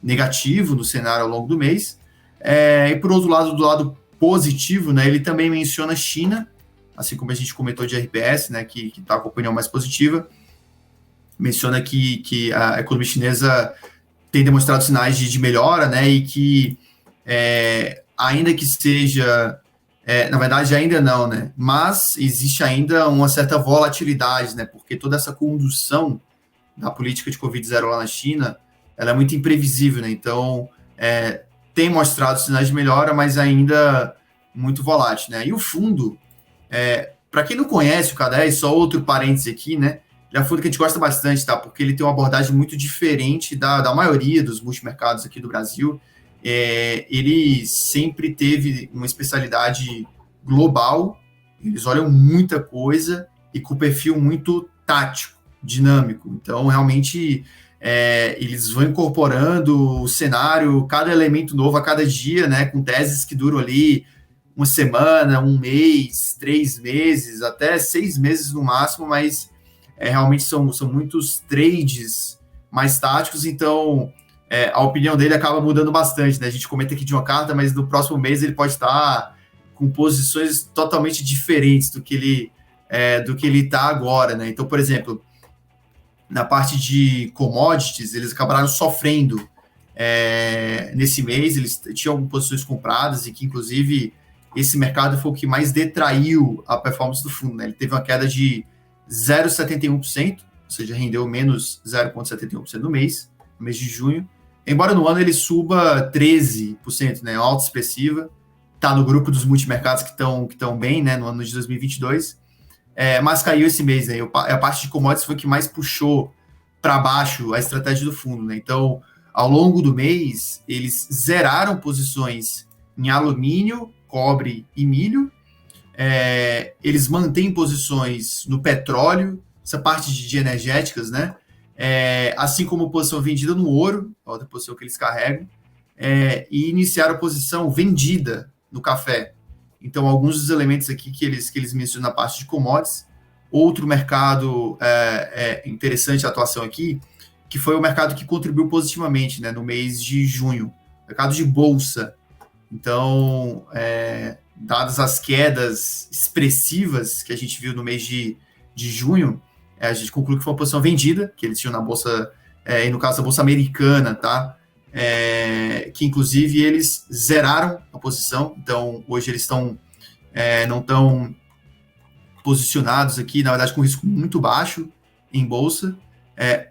negativo no cenário ao longo do mês. E por outro lado, do lado positivo, né, ele também menciona a China, assim como a gente comentou de RPS, né, que está com a opinião mais positiva. Menciona que a economia chinesa tem demonstrado sinais de melhora, né, e que ainda que seja, na verdade ainda não, né, mas existe ainda uma certa volatilidade, né, porque toda essa condução da política de Covid-0 lá na China, ela é muito imprevisível, né, então tem mostrado sinais de melhora, mas ainda muito volátil, né, e o fundo, para quem não conhece o K10, só outro parênteses aqui, né, ele é um fundo que a gente gosta bastante, tá? Porque ele tem uma abordagem muito diferente da maioria dos multimercados aqui do Brasil. Ele sempre teve uma especialidade global, eles olham muita coisa e com perfil muito tático, dinâmico. Então, realmente, eles vão incorporando o cenário, cada elemento novo a cada dia, né, com teses que duram ali uma semana, um mês, 3 meses, até 6 meses no máximo, mas realmente são muitos trades mais táticos, então a opinião dele acaba mudando bastante, né? A gente comenta aqui de uma carta, mas no próximo mês ele pode estar com posições totalmente diferentes do que ele está agora, né? Então, por exemplo, na parte de commodities, eles acabaram sofrendo nesse mês, eles tinham algumas posições compradas e que, inclusive, esse mercado foi o que mais detraiu a performance do fundo, né? Ele teve uma queda de 0,71%, ou seja, rendeu menos 0,71% no mês de junho, embora no ano ele suba 13%, né? Alta expressiva, está no grupo dos multimercados que estão bem, né? No ano de 2022, mas caiu esse mês, né? A parte de commodities foi o que mais puxou para baixo a estratégia do fundo, né? Então, ao longo do mês, eles zeraram posições em alumínio, cobre e milho. Eles mantêm posições no petróleo, essa parte de energéticas, né? Assim como posição vendida no ouro, a outra posição que eles carregam, e iniciaram a posição vendida no café. Então, alguns dos elementos aqui que eles mencionam na parte de commodities. Outro mercado interessante a atuação aqui, que foi o mercado que contribuiu positivamente, né, no mês de junho, mercado de bolsa. Então, dadas as quedas expressivas que a gente viu no mês de junho, a gente conclui que foi uma posição vendida, que eles tinham na bolsa, e no caso da bolsa americana, tá? Que inclusive eles zeraram a posição, então hoje eles não estão posicionados aqui, na verdade com risco muito baixo em bolsa,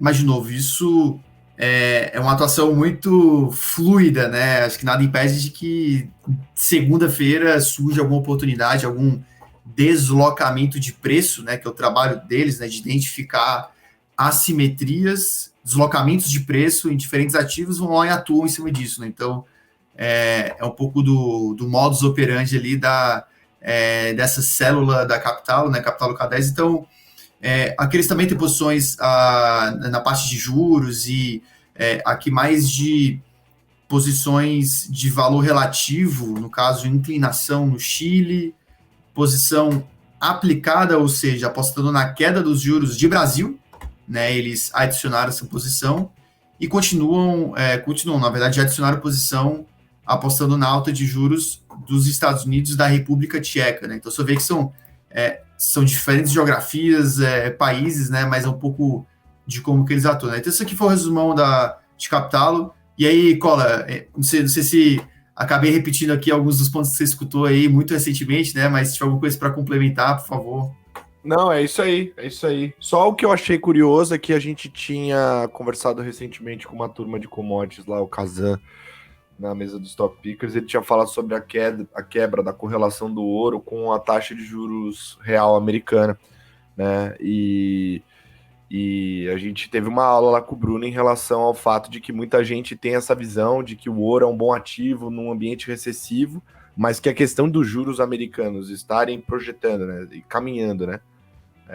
mas de novo, isso é uma atuação muito fluida, né? Acho que nada impede de que segunda-feira surja alguma oportunidade, algum deslocamento de preço, né? Que é o trabalho deles, né? De identificar assimetrias, deslocamentos de preço em diferentes ativos, vão lá e atuam em cima disso, né? Então, é um pouco do modus operandi ali dessa célula da Capital, né? Capital K10. Então, aqui eles também têm posições na parte de juros e aqui mais de posições de valor relativo, no caso, inclinação no Chile, posição aplicada, ou seja, apostando na queda dos juros de Brasil, né? Eles adicionaram essa posição e continuam, na verdade, adicionaram posição apostando na alta de juros dos Estados Unidos da República Tcheca, né? Então, você vê que são diferentes geografias, países, né? Mas é um pouco de como que eles atuam, né? Então, isso aqui foi o resumão de Capitalo. E aí, Cola, não sei se acabei repetindo aqui alguns dos pontos que você escutou aí muito recentemente, né? Mas se tiver alguma coisa para complementar, por favor. Não, é isso aí. Só o que eu achei curioso é que a gente tinha conversado recentemente com uma turma de commodities lá, o Kazan, na mesa dos top pickers. Ele tinha falado sobre a quebra da correlação do ouro com a taxa de juros real americana, né? E a gente teve uma aula lá com o Bruno em relação ao fato de que muita gente tem essa visão de que o ouro é um bom ativo num ambiente recessivo, mas que a questão dos juros americanos estarem projetando, né, e caminhando, né,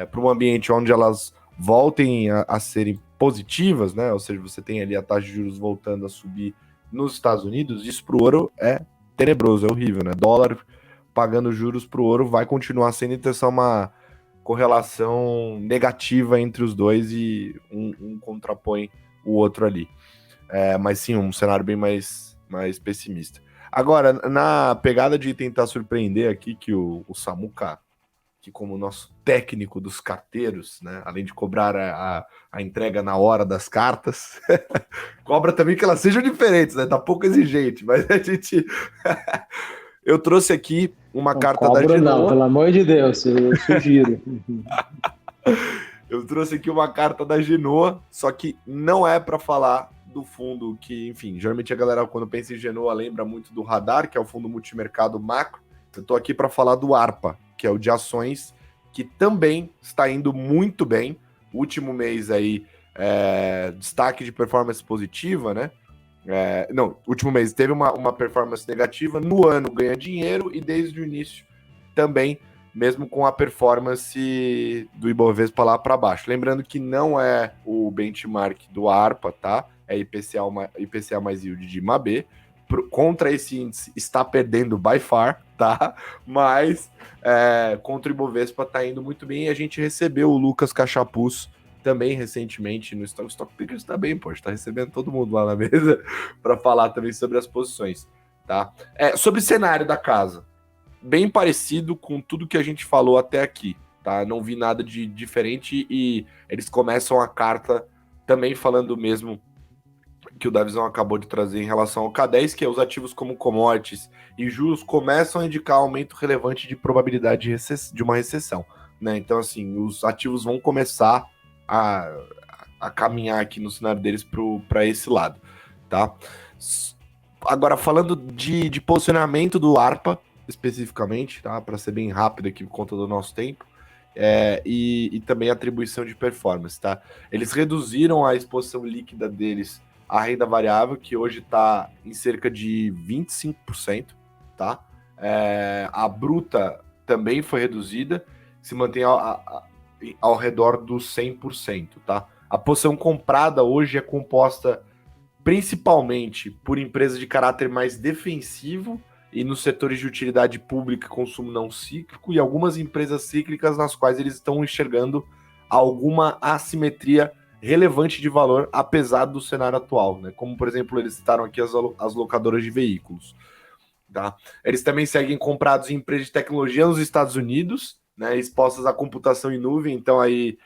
para um ambiente onde elas voltem a serem positivas, né, ou seja, você tem ali a taxa de juros voltando a subir nos Estados Unidos, isso para o ouro é tenebroso, é horrível, né? Dólar pagando juros para o ouro vai continuar sendo, então essa é uma correlação negativa entre os dois e um contrapõe o outro ali. Mas sim, um cenário bem mais pessimista. Agora, na pegada de tentar surpreender aqui, que o Samuca, que como nosso técnico dos carteiros, né, além de cobrar a entrega na hora das cartas, cobra também que elas sejam diferentes, né? Tá pouco exigente, mas a gente... Eu trouxe aqui uma carta da Genoa. Não, pelo amor de Deus, eu sugiro. Eu trouxe aqui uma carta da Genoa, só que não é para falar do fundo que, enfim, geralmente a galera quando pensa em Genoa lembra muito do Radar, que é o fundo multimercado macro. Eu tô aqui para falar do ARPA, que é o de ações, que também está indo muito bem. O último mês aí, destaque de performance positiva, né? Último mês teve uma performance negativa, no ano ganha dinheiro e desde o início também mesmo com a performance do Ibovespa lá para baixo. Lembrando que não é o benchmark do ARPA, tá? É IPCA mais yield de IMAB. Contra esse índice está perdendo by far, tá? Mas contra o Ibovespa está indo muito bem, e a gente recebeu o Lucas Cachapuz também recentemente no Stock. O Stock Pickers está bem, pô, está recebendo todo mundo lá na mesa para falar também sobre as posições, tá? Sobre o cenário da casa, bem parecido com tudo que a gente falou até aqui, tá? Não vi nada de diferente, e eles começam a carta também falando o mesmo que o Davizão acabou de trazer em relação ao K10, que é os ativos como commodities e juros começam a indicar aumento relevante de probabilidade de uma recessão, né? Então, assim, os ativos vão começar a caminhar aqui no cenário deles para esse lado, tá? Agora, falando de posicionamento do ARPA, especificamente, tá? Para ser bem rápido aqui por conta do nosso tempo, e também atribuição de performance, tá? Eles reduziram a exposição líquida deles à renda variável, que hoje está em cerca de 25%, tá? A bruta também foi reduzida, se mantém ao redor dos 100%, tá? A posição comprada hoje é composta principalmente por empresas de caráter mais defensivo e nos setores de utilidade pública e consumo não cíclico, e algumas empresas cíclicas nas quais eles estão enxergando alguma assimetria relevante de valor, apesar do cenário atual, né? Como, por exemplo, eles citaram aqui as locadoras de veículos, tá? Eles também seguem comprados em empresas de tecnologia nos Estados Unidos, né? Expostas à computação em nuvem, então aí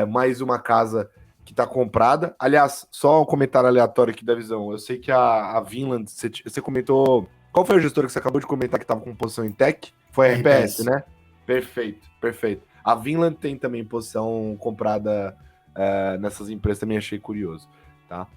mais uma casa que está comprada. Aliás, só um comentário aleatório aqui da visão. Eu sei que a Vinland, você comentou... Qual foi o gestor que você acabou de comentar que estava com posição em tech? Foi a RPS, né? Perfeito. A Vinland tem também posição comprada nessas empresas, também achei curioso, tá?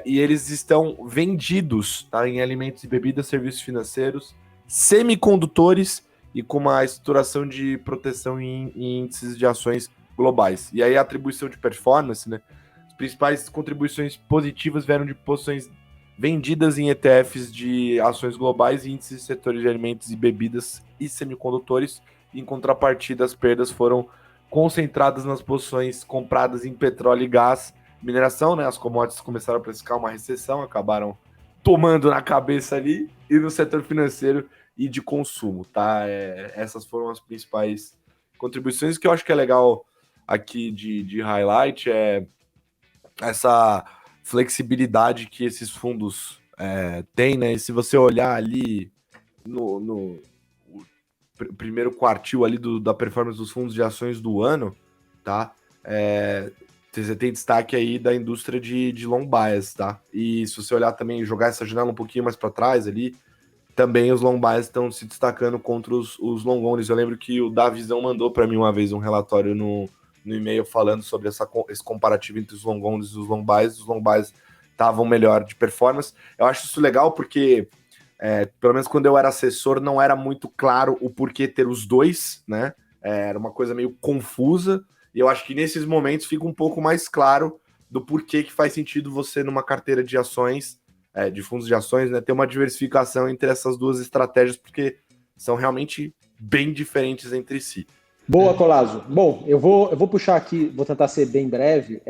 E eles estão vendidos, tá, em alimentos e bebidas, serviços financeiros, semicondutores e com uma estruturação de proteção em índices de ações globais. E aí a atribuição de performance, né? As principais contribuições positivas vieram de posições vendidas em ETFs de ações globais e índices de setores de alimentos e bebidas e semicondutores. Em contrapartida, as perdas foram concentradas nas posições compradas em petróleo e gás, mineração, né? As commodities começaram a precificar uma recessão, acabaram tomando na cabeça ali, e no setor financeiro e de consumo, tá? Essas foram as principais contribuições. Que eu acho que é legal aqui de highlight essa flexibilidade que esses fundos têm, né? E se você olhar ali no primeiro quartil ali da performance dos fundos de ações do ano, tá? Você tem destaque aí da indústria de long bias, tá? E se você olhar também, jogar essa janela um pouquinho mais para trás ali, também os long bias estão se destacando contra os long onlys. Eu lembro que o Davizão mandou para mim uma vez um relatório no e-mail falando sobre esse comparativo entre os long onlys e os long bias. Os long bias estavam melhor de performance. Eu acho isso legal porque pelo menos quando eu era assessor, não era muito claro o porquê ter os dois, né? Era uma coisa meio confusa, e eu acho que nesses momentos fica um pouco mais claro do porquê que faz sentido você, numa carteira de ações, de fundos de ações, né, ter uma diversificação entre essas duas estratégias, porque são realmente bem diferentes entre si. Boa, Colazo. Bom, eu vou puxar aqui, vou tentar ser bem breve,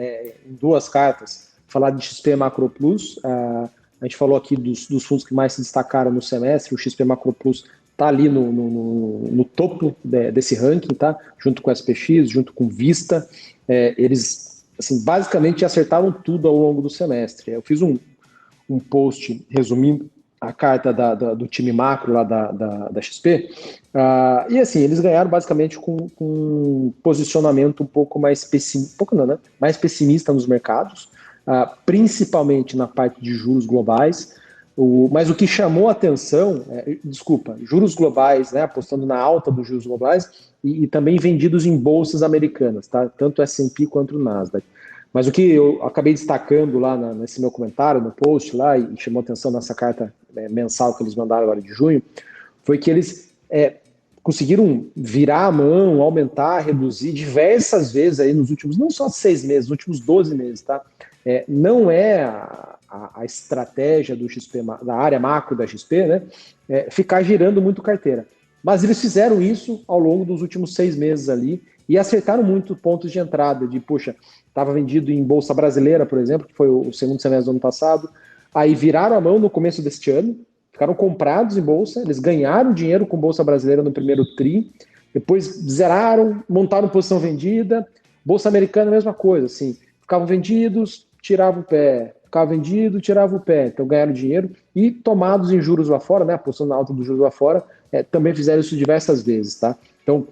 em duas cartas, falar de XP Macro Plus. A gente falou aqui dos fundos que mais se destacaram no semestre. O XP Macro Plus está ali no topo desse ranking, tá? Junto com o SPX, junto com Vista. Eles, assim, basicamente acertaram tudo ao longo do semestre. Eu fiz um post resumindo a carta do time macro lá da XP. E assim, eles ganharam basicamente com um posicionamento um pouco mais pessimista, mais pessimista nos mercados. Principalmente na parte de juros globais, mas o que chamou a atenção, juros globais, né, apostando na alta dos juros globais e também vendidos em bolsas americanas, tá? Tanto o S&P quanto o Nasdaq. Mas o que eu acabei destacando lá nesse meu comentário, no post lá, e chamou a atenção nessa carta mensal que eles mandaram agora de junho, foi que eles conseguiram virar a mão, aumentar, reduzir diversas vezes aí nos últimos, não só 6 meses, nos últimos 12 meses, tá? Não é a estratégia do XP, da área macro da XP, né? Ficar girando muito carteira. Mas eles fizeram isso ao longo dos últimos 6 meses ali e acertaram muito pontos de entrada, de, poxa, estava vendido em Bolsa Brasileira, por exemplo, que foi o segundo semestre do ano passado, aí viraram a mão no começo deste ano, ficaram comprados em Bolsa, eles ganharam dinheiro com Bolsa Brasileira no primeiro TRI, depois zeraram, montaram posição vendida, Bolsa Americana, mesma coisa, assim, ficavam vendidos, tiravam o pé, ficava vendido, tirava o pé, então ganharam dinheiro e tomados em juros lá fora, né, a posição alta dos juros lá fora, também fizeram isso diversas vezes, tá? Então,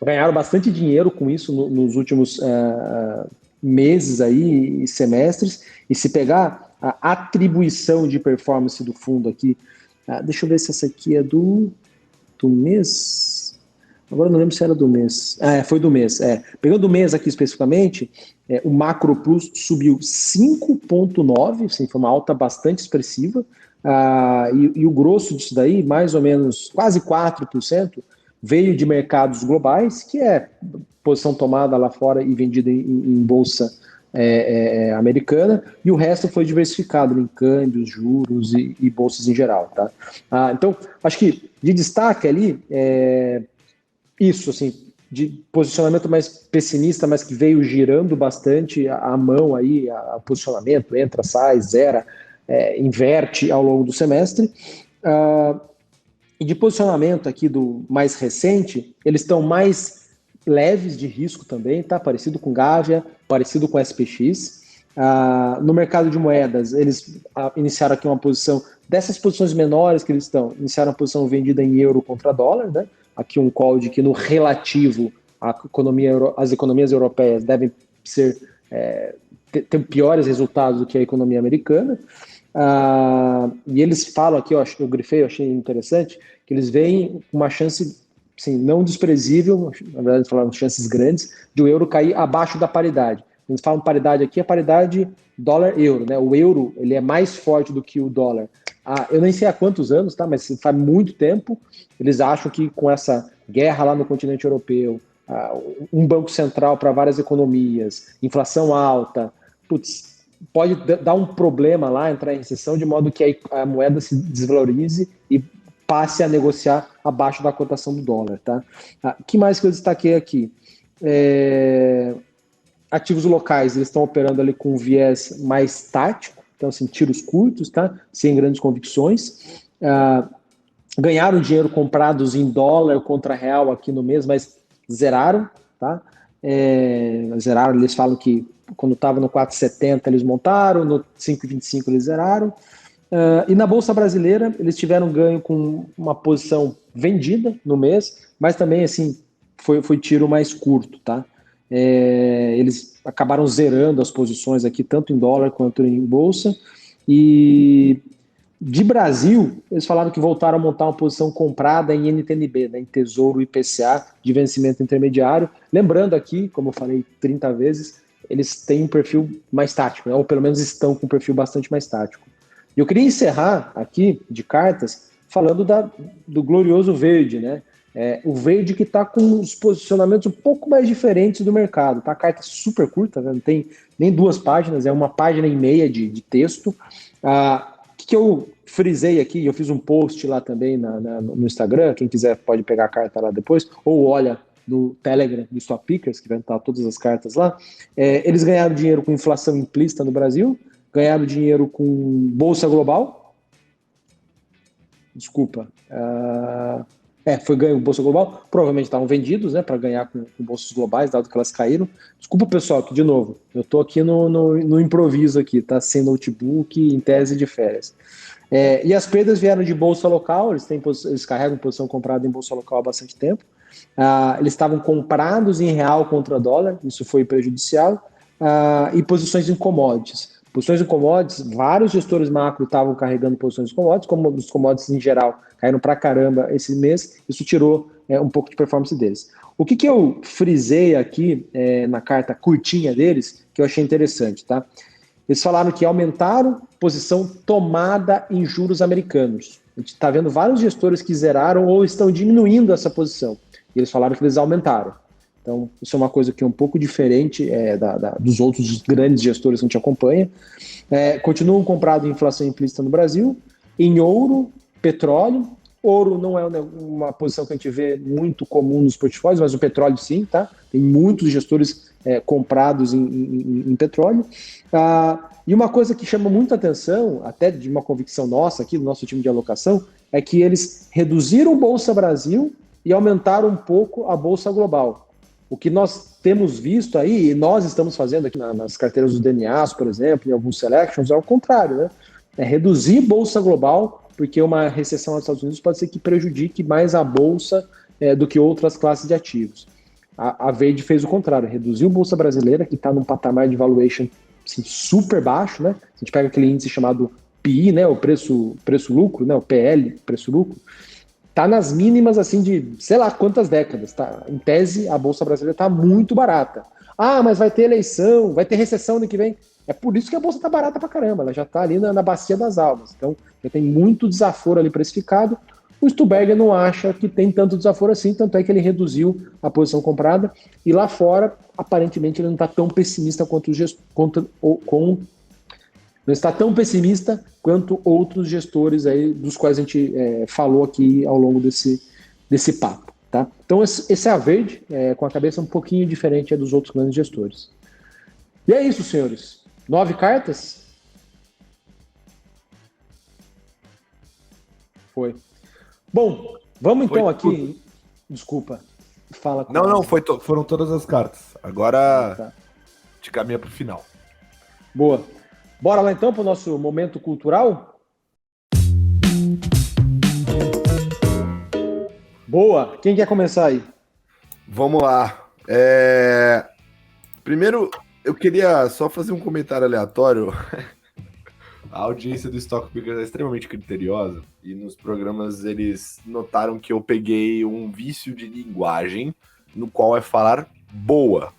ganharam bastante dinheiro com isso nos últimos meses aí e semestres, e se pegar a atribuição de performance do fundo aqui, deixa eu ver se essa aqui é do mês, agora não lembro se era do mês, foi do mês, pegando o mês aqui especificamente, o Macro Plus subiu 5,9%, assim, foi uma alta bastante expressiva, e o grosso disso daí, mais ou menos quase 4%, veio de mercados globais, que é posição tomada lá fora e vendida em bolsa americana, e o resto foi diversificado em câmbios, juros e bolsas em geral. Tá? Então, acho que de destaque ali, isso, assim, de posicionamento mais pessimista, mas que veio girando bastante a mão aí, a posicionamento, entra, sai, zera, inverte ao longo do semestre. E de posicionamento aqui do mais recente, eles estão mais leves de risco também, tá? Parecido com Gávea, parecido com SPX. No mercado de moedas, eles iniciaram aqui uma posição, dessas posições menores que eles estão, iniciaram uma posição vendida em euro contra dólar, né? Aqui um call de que no relativo as economias europeias devem ter piores resultados do que a economia americana. E eles falam aqui, eu grifei, eu achei interessante, que eles veem uma chance, assim, não desprezível, na verdade eles falaram chances grandes, de o euro cair abaixo da paridade. Eles falam paridade aqui, a paridade dólar-euro, né? O euro, ele é mais forte do que o dólar. Eu nem sei há quantos anos, tá? Mas faz muito tempo. Eles acham que com essa guerra lá no continente europeu, um banco central para várias economias, inflação alta, pode dar um problema lá, entrar em recessão, de modo que a moeda se desvalorize e passe a negociar abaixo da cotação do dólar. Tá? Que mais que eu destaquei aqui? Ativos locais, eles estão operando ali com um viés mais tático, então assim, tiros curtos, tá? Sem grandes convicções. Ganharam dinheiro comprados em dólar contra real aqui no mês, mas zeraram, tá? Zeraram, eles falam que quando estava no 4,70 eles montaram, no 5,25 eles zeraram. E na Bolsa Brasileira eles tiveram ganho com uma posição vendida no mês, mas também assim foi tiro mais curto, tá? Eles acabaram zerando as posições aqui, tanto em dólar quanto em bolsa. E de Brasil, eles falaram que voltaram a montar uma posição comprada em NTNB, né, em Tesouro IPCA de vencimento intermediário. Lembrando aqui, como eu falei 30 vezes, eles têm um perfil mais tático, né, ou pelo menos estão com um perfil bastante mais tático. E eu queria encerrar aqui, de cartas, falando do glorioso verde, né? O verde que está com os posicionamentos um pouco mais diferentes do mercado. Tá? A carta é super curta, né? Não tem nem 2 páginas, é 1,5 páginas de texto. Que eu frisei aqui, eu fiz um post lá também no Instagram, quem quiser pode pegar a carta lá depois, ou olha no Telegram do Stock Pickers, que vai estar todas as cartas lá. Eles ganharam dinheiro com inflação implícita no Brasil, ganharam dinheiro com Bolsa Global, foi ganho com Bolsa Global, provavelmente estavam vendidos, né, para ganhar com bolsas globais, dado que elas caíram. Desculpa, pessoal, que de novo, eu estou aqui no improviso aqui, tá? Sem notebook, em tese de férias. E as perdas vieram de bolsa local, eles carregam posição comprada em bolsa local há bastante tempo. Eles estavam comprados em real contra dólar, isso foi prejudicial, e posições em commodities. Posições em commodities, vários gestores macro estavam carregando posições em commodities, como os commodities em geral caíram pra caramba esse mês, isso tirou um pouco de performance deles. O que eu frisei aqui na carta curtinha deles, que eu achei interessante, tá? Eles falaram que aumentaram posição tomada em juros americanos. A gente está vendo vários gestores que zeraram ou estão diminuindo essa posição. E eles falaram que eles aumentaram. Então, isso é uma coisa que é um pouco diferente dos outros grandes gestores que a gente acompanha. Continuam comprado em inflação implícita no Brasil, em ouro, petróleo, Ouro não é uma posição que a gente vê muito comum nos portfólios, mas o petróleo sim, tá? Tem muitos gestores comprados em petróleo. E uma coisa que chama muita atenção, até de uma convicção nossa aqui, do nosso time de alocação, é que eles reduziram o Bolsa Brasil e aumentaram um pouco a Bolsa Global. O que nós temos visto aí, e nós estamos fazendo aqui nas carteiras do DNAs, por exemplo, em alguns selections, é o contrário, né? É reduzir Bolsa Global, porque uma recessão nos Estados Unidos pode ser que prejudique mais a Bolsa do que outras classes de ativos. A Verde fez o contrário, reduziu a Bolsa Brasileira, que está num patamar de valuation assim, super baixo, né? A gente pega aquele índice chamado PI, né? O preço-lucro, né? O PL, preço-lucro, tá nas mínimas assim de sei lá quantas décadas. Tá? Em tese, a Bolsa Brasileira está muito barata. Ah, mas vai ter eleição, vai ter recessão ano que vem. É por isso que a Bolsa está barata pra caramba, ela já está ali na bacia das almas. Então, já tem muito desaforo ali precificado. O Stuberger não acha que tem tanto desaforo assim, tanto é que ele reduziu a posição comprada. E lá fora, aparentemente, ele não está tão pessimista não está tão pessimista quanto outros gestores aí, dos quais a gente falou aqui ao longo desse papo. Tá? Então, esse é a Verde, com a cabeça um pouquinho diferente dos outros grandes gestores. E é isso, senhores. 9 cartas? Foi. Bom, vamos então Foi aqui. tudo. Desculpa. Fala com Não, foram todas as cartas. Agora tá. te caminha pro final. Boa. Bora lá então para o nosso momento cultural? Boa. Quem quer começar aí? Vamos lá. Primeiro, eu queria só fazer um comentário aleatório. A audiência do Stock Pickers é extremamente criteriosa e nos programas eles notaram que eu peguei um vício de linguagem no qual é falar boa.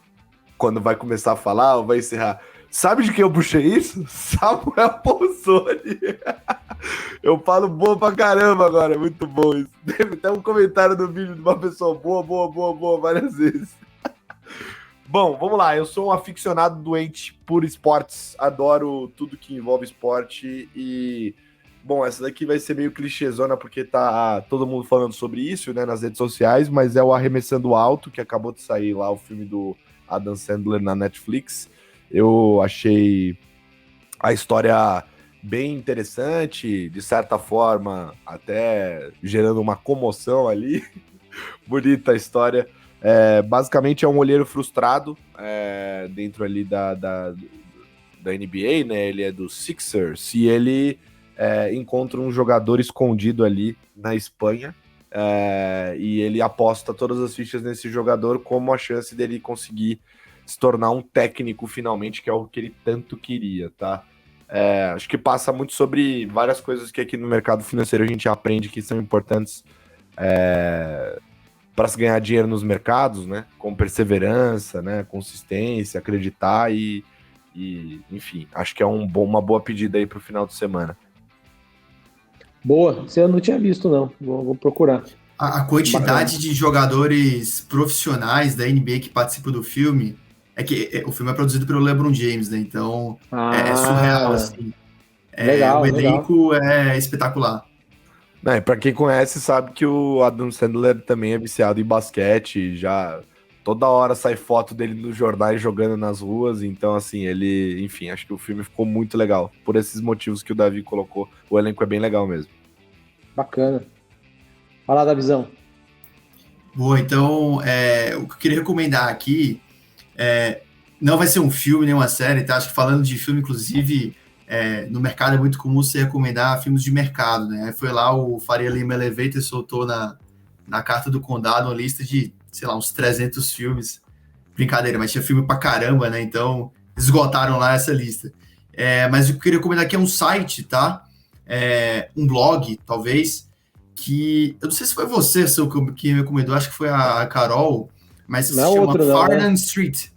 Quando vai começar a falar ou vai encerrar. Sabe de quem eu puxei isso? Samuel Pozzoni. Eu falo boa pra caramba agora, é muito bom isso. Teve até um comentário no vídeo de uma pessoa boa várias vezes. Bom, vamos lá. Eu sou um aficionado doente por esportes. Adoro tudo que envolve esporte e... Bom, essa daqui vai ser meio clichêzona porque tá todo mundo falando sobre isso, né, nas redes sociais, mas é o Arremessando Alto, que acabou de sair lá, o filme do Adam Sandler na Netflix. Eu achei a história bem interessante, de certa forma, até gerando uma comoção ali. Bonita a história. Basicamente é um olheiro frustrado dentro ali da NBA, né? Ele é do Sixers e ele encontra um jogador escondido ali na Espanha e ele aposta todas as fichas nesse jogador como a chance dele conseguir se tornar um técnico finalmente, que é o que ele tanto queria, tá? Acho que passa muito sobre várias coisas que aqui no mercado financeiro a gente aprende que são importantes para se ganhar dinheiro nos mercados, né? Com perseverança, né? Consistência, acreditar e enfim, acho que é uma boa pedida aí para o final de semana. Boa, você eu não tinha visto não, vou procurar. A quantidade de jogadores profissionais da NBA que participam do filme é que o filme é produzido pelo LeBron James, né? Então é surreal, assim. Legal, o elenco é espetacular. Para quem conhece, sabe que o Adam Sandler também é viciado em basquete, já toda hora sai foto dele nos jornais jogando nas ruas, então assim, ele, enfim, acho que o filme ficou muito legal, por esses motivos que o Davi colocou, o elenco é bem legal mesmo. Bacana. Fala da visão. Boa, então, o que eu queria recomendar aqui, não vai ser um filme, nem uma série, tá? Acho que falando de filme, inclusive, no mercado é muito comum você recomendar filmes de mercado, né? Aí foi lá o Faria Lima Elevator soltou na Carta do Condado uma lista de, sei lá, uns 300 filmes. Brincadeira, mas tinha filme pra caramba, né? Então, esgotaram lá essa lista. Mas o que eu queria recomendar aqui é um site, tá? Um blog, talvez, que... Eu não sei se foi você, que me recomendou, acho que foi a Carol, mas se chama Farnham Street.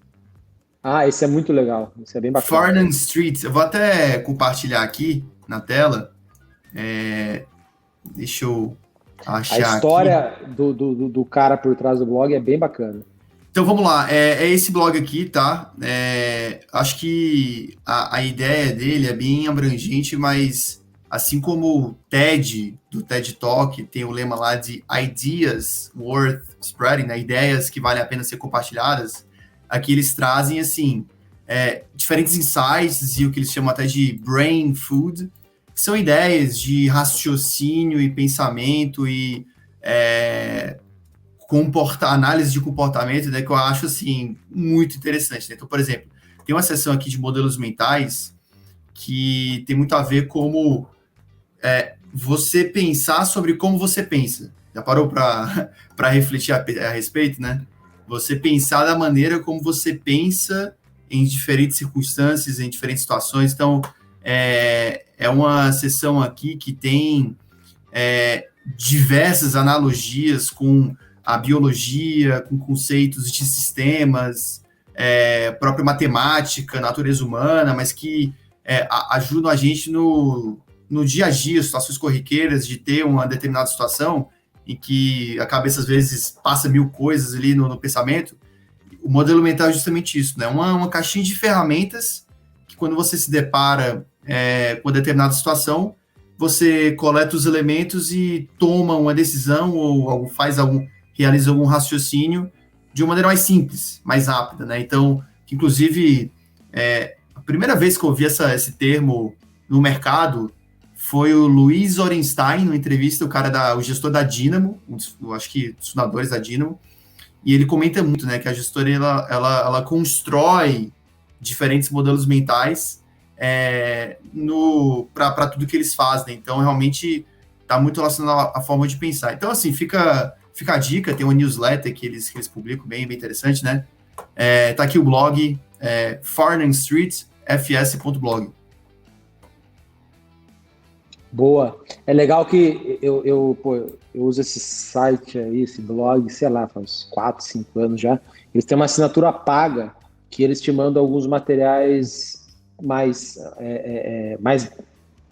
Ah, esse é muito legal, esse é bem bacana. Farnham Street, eu vou até compartilhar aqui na tela. Deixa eu achar aqui. A história do cara por trás do blog é bem bacana. Então vamos lá, é esse blog aqui, tá? Acho que a ideia dele é bem abrangente, mas assim como o TED, do TED Talk, tem o lema lá de Ideas Worth Spreading, né? Ideias que valem a pena ser compartilhadas, aqui eles trazem, assim, diferentes insights e o que eles chamam até de brain food, que são ideias de raciocínio e pensamento e análise de comportamento, né, que eu acho, assim, muito interessante. Né? Então, por exemplo, tem uma seção aqui de modelos mentais que tem muito a ver como você pensar sobre como você pensa. Já parou para refletir a respeito, né? Você pensar da maneira como você pensa em diferentes circunstâncias, em diferentes situações. Então, é uma sessão aqui que tem diversas analogias com a biologia, com conceitos de sistemas, própria matemática, natureza humana, mas que ajudam a gente no dia a dia, situações corriqueiras, de ter uma determinada situação em que a cabeça, às vezes, passa 1000 coisas ali no pensamento. O modelo mental é justamente isso, né? Uma caixinha de ferramentas que, quando você se depara com uma determinada situação, você coleta os elementos e toma uma decisão ou realiza algum raciocínio de uma maneira mais simples, mais rápida, né? Então, inclusive, a primeira vez que eu ouvi esse termo no mercado foi o Luiz Orenstein, numa entrevista, o gestor da Dynamo, acho que dos fundadores da Dynamo, e ele comenta muito, né, que a gestora ela constrói diferentes modelos mentais para tudo que eles fazem. Então, realmente, está muito relacionado à forma de pensar. Então, assim, fica a dica, tem uma newsletter que eles publicam bem interessante, né? Tá aqui o blog, Farnham Street, fs.blog. Boa. É legal que eu uso esse site aí, esse blog, sei lá, faz uns 4, 5 anos já. Eles têm uma assinatura paga que eles te mandam alguns materiais mais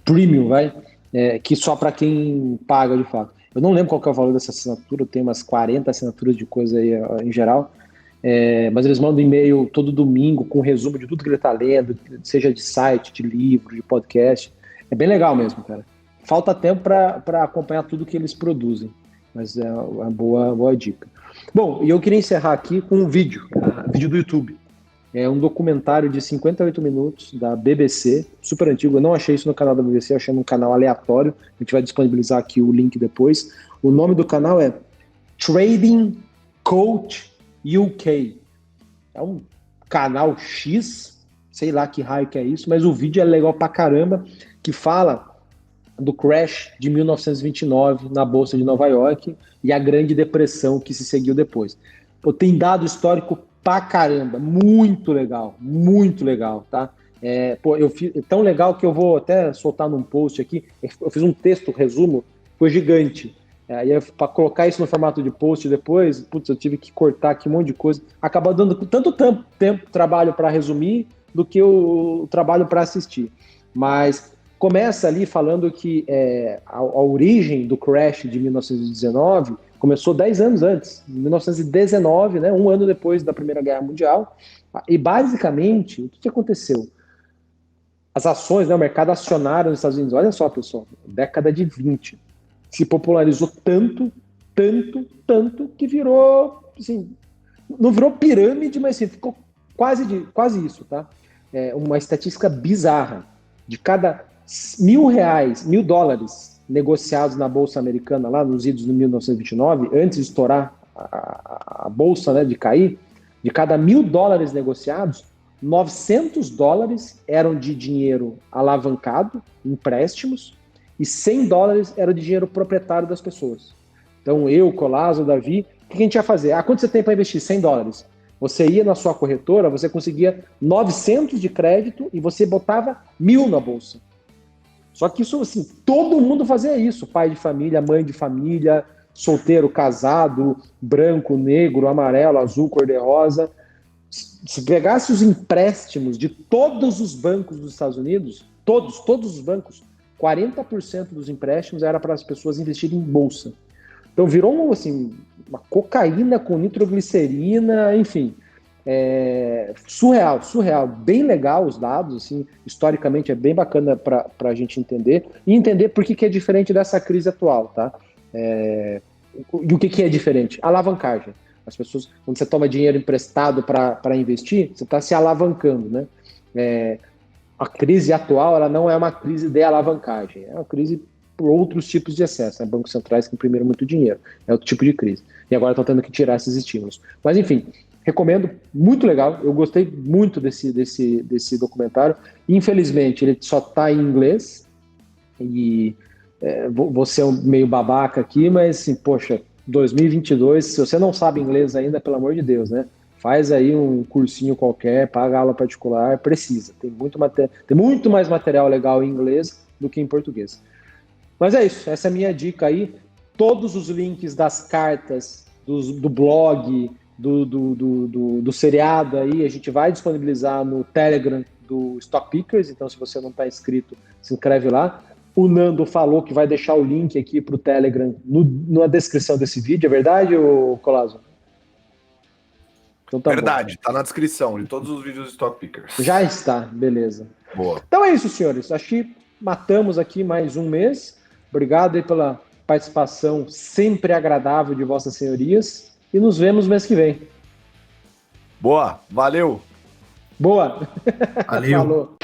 premium, que só para quem paga de fato. Eu não lembro qual que é o valor dessa assinatura, eu tenho umas 40 assinaturas de coisa aí em geral, mas eles mandam e-mail todo domingo com resumo de tudo que ele está lendo, seja de site, de livro, de podcast. É bem legal mesmo, cara. Falta tempo para acompanhar tudo que eles produzem, mas é uma boa dica. Bom, e eu queria encerrar aqui com um vídeo do YouTube. É um documentário de 58 minutos da BBC, super antigo. Eu não achei isso no canal da BBC, eu achei num canal aleatório. A gente vai disponibilizar aqui o link depois. O nome do canal é Trading Coach UK. É um canal X, sei lá que raio que é isso, mas o vídeo é legal pra caramba, que fala do crash de 1929 na Bolsa de Nova York e a Grande Depressão que se seguiu depois. Pô, tem dado histórico pra caramba, muito legal, tá? É tão legal que eu vou até soltar num post aqui. Eu fiz um texto, resumo, foi gigante. Aí para colocar isso no formato de post depois, eu tive que cortar aqui um monte de coisa. Acabou dando tanto tempo trabalho para resumir do que o trabalho para assistir. Mas começa ali falando que a origem do crash de 1919 começou 10 anos antes, em 1919, né, um ano depois da Primeira Guerra Mundial. E basicamente, o que aconteceu? As ações, né, o mercado acionário nos Estados Unidos, olha só, pessoal, década de 20, se popularizou tanto, que virou, assim, não virou pirâmide, mas assim, ficou quase isso, tá? Uma estatística bizarra. De cada $1.000 negociados na Bolsa Americana, lá nos idos de 1929, antes de estourar a Bolsa, né, de cair, de cada $1.000 negociados, $900 eram de dinheiro alavancado, empréstimos, e $100 era de dinheiro proprietário das pessoas. Então, eu, Colasso, Davi, o que a gente ia fazer? Quanto você tem para investir? $100. Você ia na sua corretora, você conseguia 900 de crédito e você botava 1.000 na bolsa. Só que isso, assim, todo mundo fazia isso. Pai de família, mãe de família, solteiro, casado, branco, negro, amarelo, azul, cor-de-rosa. Se pegasse os empréstimos de todos os bancos dos Estados Unidos, todos os bancos, 40% dos empréstimos era para as pessoas investirem em bolsa. Então virou assim, uma cocaína com nitroglicerina, enfim. surreal, bem legal os dados, assim, historicamente é bem bacana para a gente entender, e entender por que é diferente dessa crise atual, tá? E o que é diferente? Alavancagem. As pessoas, quando você toma dinheiro emprestado para investir, você está se alavancando, né? A crise atual, ela não é uma crise de alavancagem, é uma crise por outros tipos de excesso, né? Bancos centrais que imprimiram muito dinheiro, é outro tipo de crise. E agora estão tendo que tirar esses estímulos. Mas, enfim, recomendo, muito legal, eu gostei muito desse documentário. Infelizmente, ele só está em inglês, e vou ser meio babaca aqui, mas, assim, poxa, 2022, se você não sabe inglês ainda, pelo amor de Deus, né? Faz aí um cursinho qualquer, paga aula particular, precisa. Tem muito mais material legal em inglês do que em português. Mas é isso, essa é a minha dica aí. Todos os links das cartas, do blog, do seriado aí, a gente vai disponibilizar no Telegram do Stock Pickers, então se você não está inscrito, se inscreve lá. O Nando falou que vai deixar o link aqui para o Telegram na descrição desse vídeo, é verdade, Colazo? Então tá verdade, bom. Tá na descrição de todos os vídeos do Stock Pickers. Já está, beleza. Boa. Então é isso, senhores. Acho que matamos aqui mais um mês. Obrigado aí pela participação sempre agradável de vossas senhorias. E nos vemos mês que vem. Boa, valeu. Boa. Valeu. Falou.